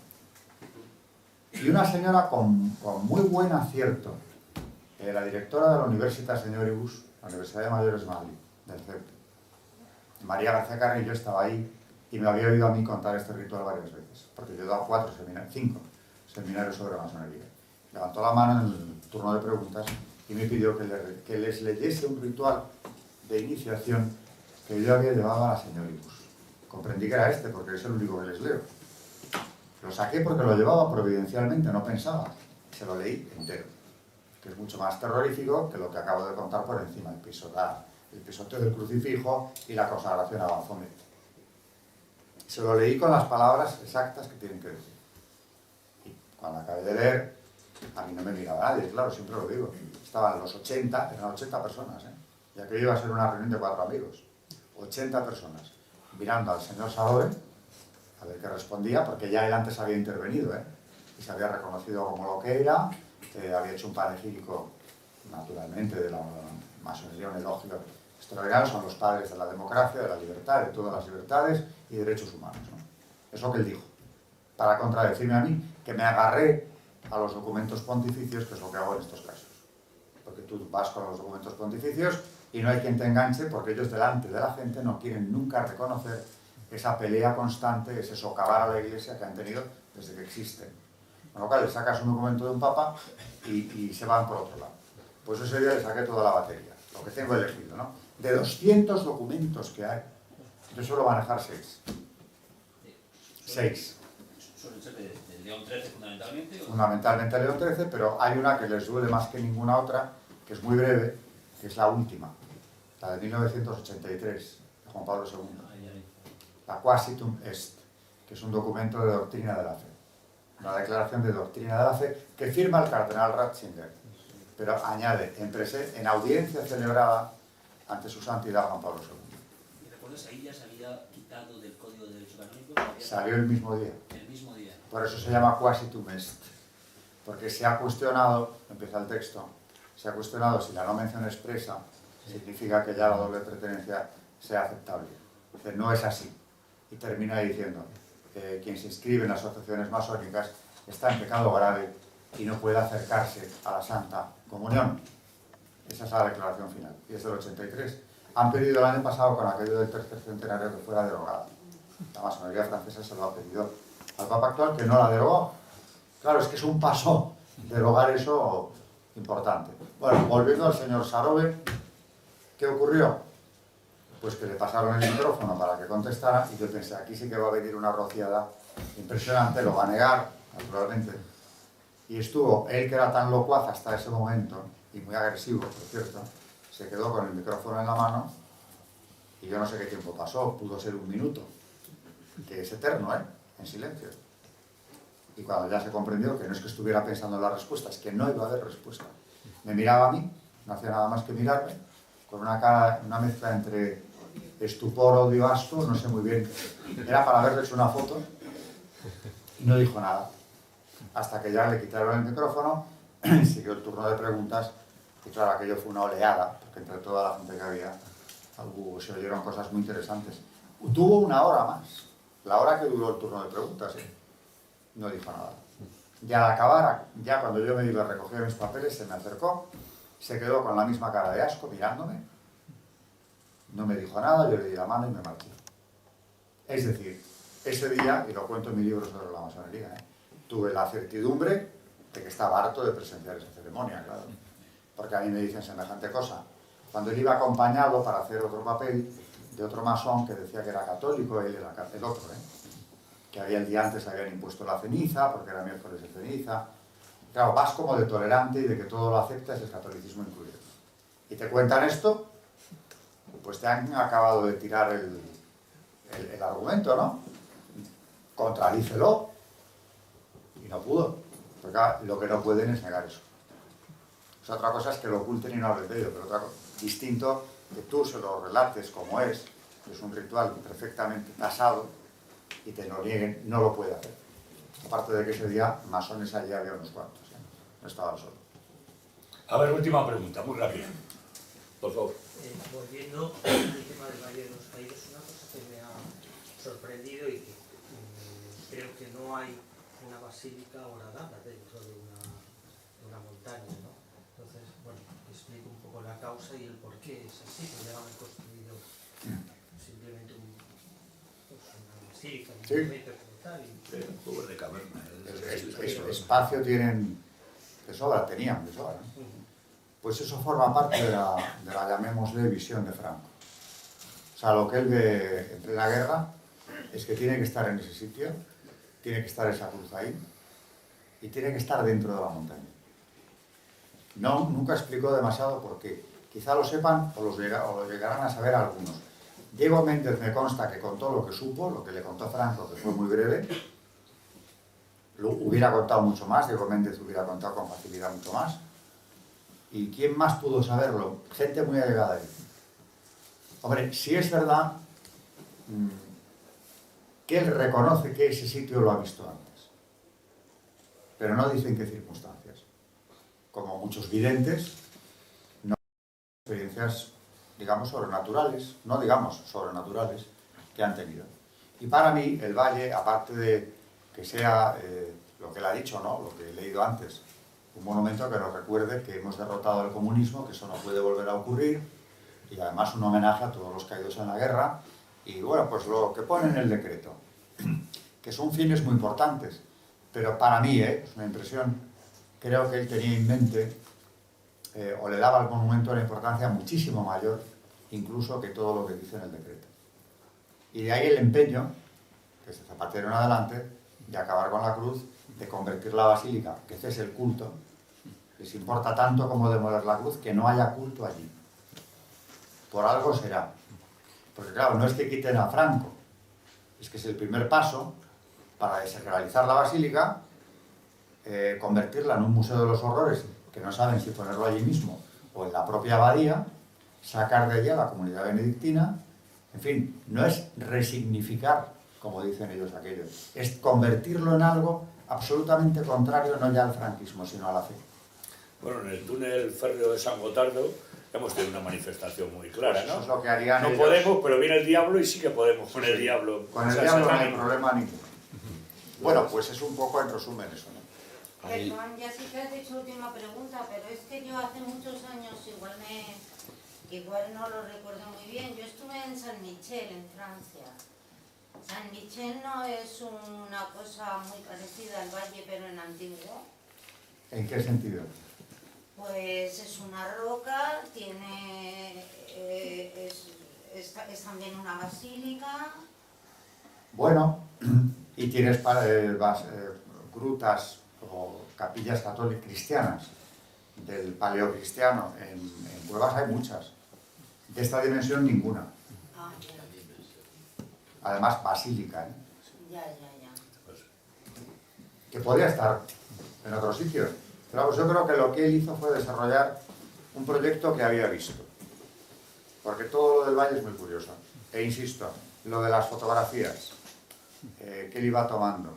[SPEAKER 1] Y una señora con muy buen acierto, la directora de la Universitas Señoribus, la Universidad de Mayores de Madrid, del CEP, María García Carrillo, estaba ahí y me había oído a mí contar este ritual varias veces, porque yo he dado 5 seminarios sobre masonería. Levantó la mano en el turno de preguntas y me pidió que les leyese un ritual de iniciación que yo había llevado a la Señoribus. Comprendí que era este, porque es el único que les leo. Lo saqué porque lo llevaba providencialmente, no pensaba. Se lo leí entero, que es mucho más terrorífico que lo que acabo de contar por encima, el pisoteo del crucifijo y la consagración a Baphomet. Se lo leí con las palabras exactas que tienen que decir. Y cuando acabé de leer, a mí no me miraba nadie, claro, siempre lo digo. Estaban los 80, eran 80 personas, y aquello iba a ser una reunión de 4 amigos. 80 personas, mirando al señor Sarobe, a ver qué respondía, porque ya él antes había intervenido, y se había reconocido como lo que era, había hecho un panegírico, naturalmente, de la masonería, un elogio extraordinario, son los padres de la democracia, de la libertad, de todas las libertades y derechos humanos, ¿no? Eso que él dijo, para contradecirme a mí, que me agarré a los documentos pontificios, que es lo que hago en estos casos. Porque tú vas con los documentos pontificios y no hay quien te enganche, porque ellos delante de la gente no quieren nunca reconocer esa pelea constante, ese socavar a la Iglesia que han tenido desde que existen. Con lo cual le sacas un documento de un papa y se van por otro lado. Pues ese día le saqué toda la batería, lo que tengo elegido, ¿no? De 200 documentos que hay, yo suelo manejar 6. 6.
[SPEAKER 5] Suelen ser del León XIII fundamentalmente. ¿O?
[SPEAKER 1] Fundamentalmente León XIII, pero hay una que les duele más que ninguna otra, que es muy breve, que es la última, la de 1983, de Juan Pablo II,
[SPEAKER 5] Ay, ay.
[SPEAKER 1] la Quasitum Est, que es un documento de doctrina de la fe, una declaración de doctrina de la fe que firma el cardenal Ratzinger, pero añade, en audiencia celebrada ante su santidad Juan Pablo II.
[SPEAKER 5] ¿Y recuerdas, ahí ya se había quitado del Código de Derecho Canónico?
[SPEAKER 1] Salió el mismo día.
[SPEAKER 5] El mismo día.
[SPEAKER 1] Por eso se llama Quasitum Est, porque se ha cuestionado, empieza el texto, se ha cuestionado si la no mención expresa significa que ya la doble pertenencia sea aceptable. Dice, no es así. Y termina diciendo, quien se inscribe en asociaciones masónicas está en pecado grave y no puede acercarse a la Santa Comunión. Esa es la declaración final, y es del 83. Han pedido el año pasado, con aquello del tercer centenario, que fuera derogada. La masonería francesa se lo ha pedido al Papa actual, que no la derogó. Claro, es que es un paso derogar eso importante. Bueno, volviendo al señor Sarobe, ¿qué ocurrió? Pues que le pasaron el micrófono para que contestara y yo pensé, aquí sí que va a venir una rociada impresionante, lo va a negar, naturalmente. Y estuvo, él que era tan locuaz hasta ese momento, y muy agresivo, por cierto, se quedó con el micrófono en la mano y yo no sé qué tiempo pasó, pudo ser 1 minuto, que es eterno, en silencio. Y cuando ya se comprendió que no es que estuviera pensando en la respuesta, es que no iba a haber respuesta. Me miraba a mí, no hacía nada más que mirarme, con una cara, una mezcla entre estupor, odio, asco, no sé muy bien. Era para haberle hecho una foto y no dijo nada. Hasta que ya le quitaron el micrófono, siguió el turno de preguntas y claro, aquello fue una oleada, porque entre toda la gente que había se oyeron cosas muy interesantes. Tuvo 1 hora más, la hora que duró el turno de preguntas, no dijo nada. Y al acabar, ya cuando yo me iba a recoger mis papeles, se me acercó, se quedó con la misma cara de asco mirándome, no me dijo nada, yo le di la mano y me marché. Es decir, ese día, y lo cuento en mi libro sobre la masonería, tuve la certidumbre de que estaba harto de presenciar esa ceremonia, claro. Porque a mí me dicen semejante cosa. Cuando él iba acompañado para hacer otro papel de otro masón que decía que era católico, él era el otro, que el día antes habían impuesto la ceniza, porque era miércoles de ceniza. Claro, vas como de tolerante y de que todo lo aceptas, el catolicismo incluido. Y te cuentan esto, pues te han acabado de tirar el argumento, ¿no? Contradícelo. Y no pudo. Porque lo que no pueden es negar eso. O sea, otra cosa es que lo oculten y no hablen de ello, pero otra cosa, distinto que tú se lo relates como es un ritual perfectamente tasado, y te lo nieguen, no lo puede hacer. Aparte de que ese día masones allí había unos cuantos, no estaba solo.
[SPEAKER 2] A ver, última pregunta, muy rápida. Por favor.
[SPEAKER 6] Volviendo al tema del Valle de los Caídos, una cosa que me ha sorprendido y que creo que no hay una basílica horadada dentro de una montaña, ¿no? Entonces, bueno, explico un poco la causa y el por qué es así, que ya han construido simplemente una basílica, un monumento como tal.
[SPEAKER 2] Un juego de caverna.
[SPEAKER 1] El espacio tienen de sobra, tenían de sobra, ¿no? Pues eso forma parte de la llamémosle, visión de Franco. O sea, lo que él ve entre la guerra es que tiene que estar en ese sitio, tiene que estar esa cruz ahí, y tiene que estar dentro de la montaña. No, nunca explicó demasiado por qué. Quizá lo sepan o lo llegarán a saber algunos. Diego Méndez me consta que contó lo que supo, lo que le contó Franco, que fue muy breve. Lo hubiera contado mucho más, Diego Méndez hubiera contado con facilidad mucho más. ¿Y quién más pudo saberlo? Gente muy allegada a él. Hombre, sí es verdad que él reconoce que ese sitio lo ha visto antes, pero no dice en qué circunstancias. Como muchos videntes, no hay experiencias, digamos, sobrenaturales, no digamos sobrenaturales, que han tenido. Y para mí, el Valle, aparte de que sea lo que él ha dicho, ¿no? Lo que he leído antes, un monumento que nos recuerde que hemos derrotado el comunismo, que eso no puede volver a ocurrir, y además un homenaje a todos los caídos en la guerra, y bueno, pues lo que pone en el decreto, que son fines muy importantes, pero para mí, es una impresión, creo que él tenía en mente, o le daba al monumento una importancia muchísimo mayor, incluso que todo lo que dice en el decreto. Y de ahí el empeño, que es Zapatero en adelante, de acabar con la cruz de convertir la basílica, que cese el culto, les importa tanto como demoler la cruz, que no haya culto allí. Por algo será. Porque claro, no es que quiten a Franco, es que es el primer paso para desacralizar la basílica, convertirla en un museo de los horrores, que no saben si ponerlo allí mismo o en la propia abadía, sacar de allí a la comunidad benedictina. En fin, no es resignificar, como dicen ellos aquellos, es convertirlo en algo absolutamente contrario, no ya al franquismo, sino a la fe.
[SPEAKER 2] Bueno, en el túnel férreo de San Gotardo hemos tenido una manifestación muy clara,
[SPEAKER 1] Pues eso es
[SPEAKER 2] ¿no?
[SPEAKER 1] lo que harían
[SPEAKER 2] No
[SPEAKER 1] ellos.
[SPEAKER 2] podemos, pero viene el diablo y sí que podemos con
[SPEAKER 1] Sí,
[SPEAKER 2] el diablo.
[SPEAKER 1] Con
[SPEAKER 2] O
[SPEAKER 1] el
[SPEAKER 2] sea,
[SPEAKER 1] diablo no hay
[SPEAKER 2] satánico.
[SPEAKER 1] problema ninguno. Bueno, pues es un poco en resumen eso, ¿no?
[SPEAKER 3] Ahí-
[SPEAKER 7] Perdón, ya sí que has hecho última pregunta, pero es que yo hace muchos años, igual no lo recuerdo muy bien, yo estuve en San Michel, en Francia. San Michel no es una cosa muy parecida al Valle, pero en antiguo.
[SPEAKER 1] ¿En qué sentido?
[SPEAKER 7] Pues es una roca, tiene, es también una basílica.
[SPEAKER 1] Bueno, y tienes grutas o capillas católicas cristianas del paleocristiano. En Cuevas hay muchas. De esta dimensión ninguna.
[SPEAKER 7] Ah,
[SPEAKER 1] Además, basílica, ¿eh?
[SPEAKER 7] ya.
[SPEAKER 1] Que podría estar en otros sitios. Pero pues yo creo que lo que él hizo fue desarrollar un proyecto que había visto. Porque todo lo del Valle es muy curioso. E insisto, lo de las fotografías que él iba tomando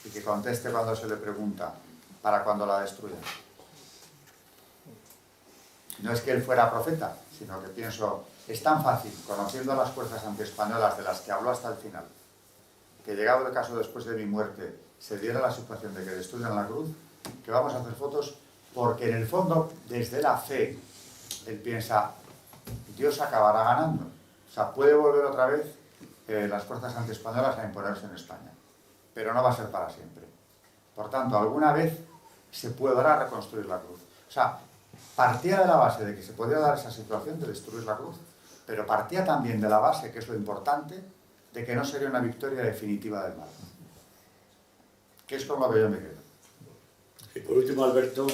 [SPEAKER 1] y que conteste cuando se le pregunta para cuando la destruyan. No es que él fuera profeta, sino que pienso, es tan fácil, conociendo a las fuerzas antiespañolas de las que habló hasta el final, que llegado el caso después de mi muerte se diera la situación de que destruyan la cruz, que vamos a hacer fotos, porque en el fondo, desde la fe, él piensa, Dios acabará ganando. O sea, puede volver otra vez las fuerzas antiespañolas a imponerse en España, pero no va a ser para siempre. Por tanto, alguna vez se podrá reconstruir la cruz. O sea, partía de la base de que se podía dar esa situación de destruir la cruz, pero partía también de la base, que es lo importante, de que no sería una victoria definitiva del mal. Que es con lo que yo me quedo.
[SPEAKER 2] Y por último, Alberto,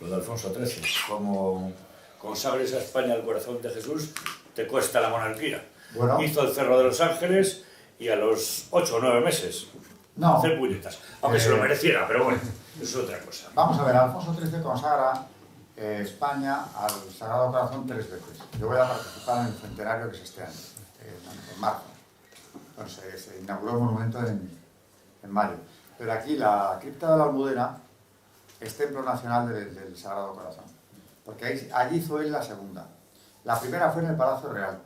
[SPEAKER 2] lo de Alfonso XIII. Como consagres a España al corazón de Jesús, te cuesta la monarquía.
[SPEAKER 1] Bueno.
[SPEAKER 2] Hizo el Cerro de los Ángeles y a los 8 o 9 meses
[SPEAKER 1] No.
[SPEAKER 2] hacer puñetas. Aunque se lo mereciera, pero bueno, eso es otra cosa.
[SPEAKER 1] Vamos a ver, Alfonso XIII consagra España al Sagrado Corazón 3 veces. Yo voy a participar en el centenario que es este año, en marzo. Entonces, se inauguró el monumento en mayo. Pero aquí la cripta de la Almudena es templo nacional del Sagrado Corazón. Porque allí hizo él la segunda. La primera fue en el Palacio Real,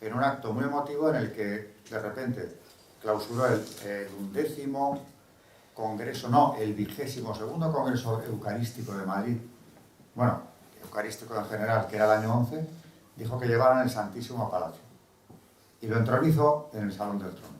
[SPEAKER 1] en un acto muy emotivo en el que de repente clausuró el 11º Congreso, no, el 22º Congreso Eucarístico de Madrid, bueno, eucarístico en general, que era el año 11, dijo que llevaran el Santísimo Palacio. Y lo entronizó en el Salón del Trono.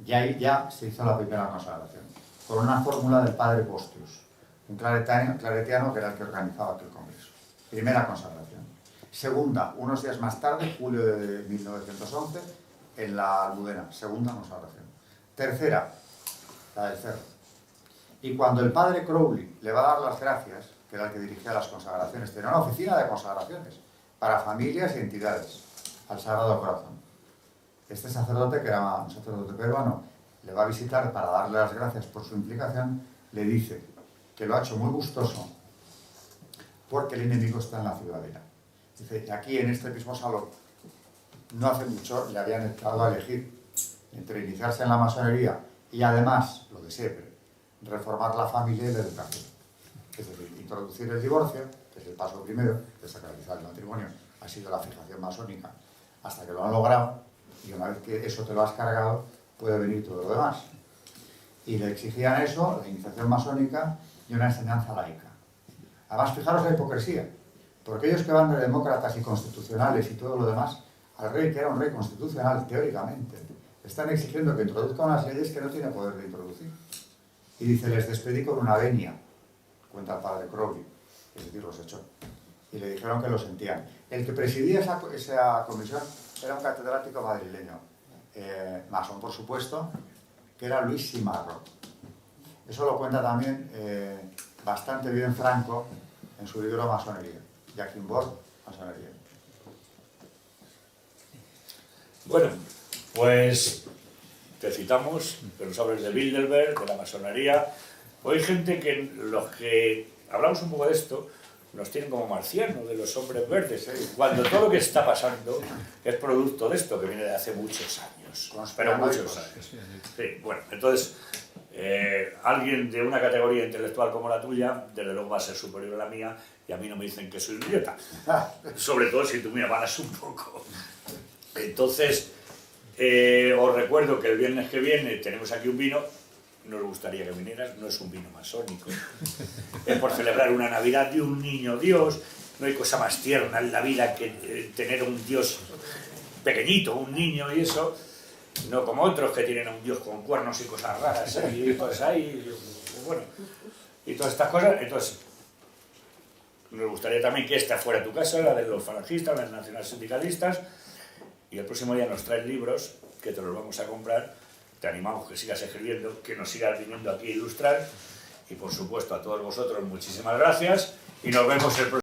[SPEAKER 1] Y ahí ya se hizo la primera consagración, con una fórmula del padre Postius, un claretiano que era el que organizaba aquel congreso. Primera consagración. Segunda, unos días más tarde, julio de 1911, en la Almudena, segunda consagración. Tercera, la del Cerro. Y cuando el padre Crowley le va a dar las gracias, que era el que dirigía las consagraciones, tenía una oficina de consagraciones para familias y entidades al Sagrado Corazón. Este sacerdote, que era un sacerdote peruano, le va a visitar para darle las gracias por su implicación, le dice que lo ha hecho muy gustoso porque el enemigo está en la ciudadela. Dice, aquí en este mismo salón, no hace mucho le habían estado a elegir entre iniciarse en la masonería y además, lo de siempre, reformar la familia y la educación. Es decir, introducir el divorcio, que es el paso primero, desacralizar el matrimonio, ha sido la fijación masónica, hasta que lo han logrado, y una vez que eso te lo has cargado, puede venir todo lo demás. Y le exigían eso, la iniciación masónica y una enseñanza laica. Además, fijaros la hipocresía, porque ellos que van de demócratas y constitucionales y todo lo demás, al rey, que era un rey constitucional, teóricamente, están exigiendo que introduzca unas leyes que no tiene poder de introducir. Y dice, les despedí con una venia, cuenta el padre Crowley, es decir, los echó. Y le dijeron que lo sentían. El que presidía esa comisión era un catedrático madrileño, masón por supuesto, que era Luis Simarro. Eso lo cuenta también bastante bien Franco en su libro Masonería. Jacques Bord, Masonería.
[SPEAKER 2] Bueno, pues te citamos de los sobres de Bilderberg, de la masonería. Hay gente que los que hablamos un poco de esto nos tienen como marcianos, de los hombres verdes, cuando todo lo que está pasando es producto de esto que viene de hace muchos años, pero muchos años. Sí, bueno, entonces, alguien de una categoría intelectual como la tuya, desde luego va a ser superior a la mía, y a mí no me dicen que soy un idiota, sobre todo si tú me avalas un poco. Entonces, os recuerdo que el viernes que viene tenemos aquí un vino. Nos gustaría que vinieras, no es un vino masónico, es por celebrar una Navidad de un niño Dios. No hay cosa más tierna en la vida que tener un Dios pequeñito, un niño y eso, no como otros que tienen a un Dios con cuernos y cosas raras y cosas ahí, bueno, y todas estas cosas. Entonces, nos gustaría también que esta fuera tu casa, la de los falangistas, las nacionalsindicalistas, y el próximo día nos traes libros que te los vamos a comprar. Te animamos que sigas escribiendo, que nos sigas viniendo aquí a ilustrar, y por supuesto a todos vosotros muchísimas gracias y nos vemos el próximo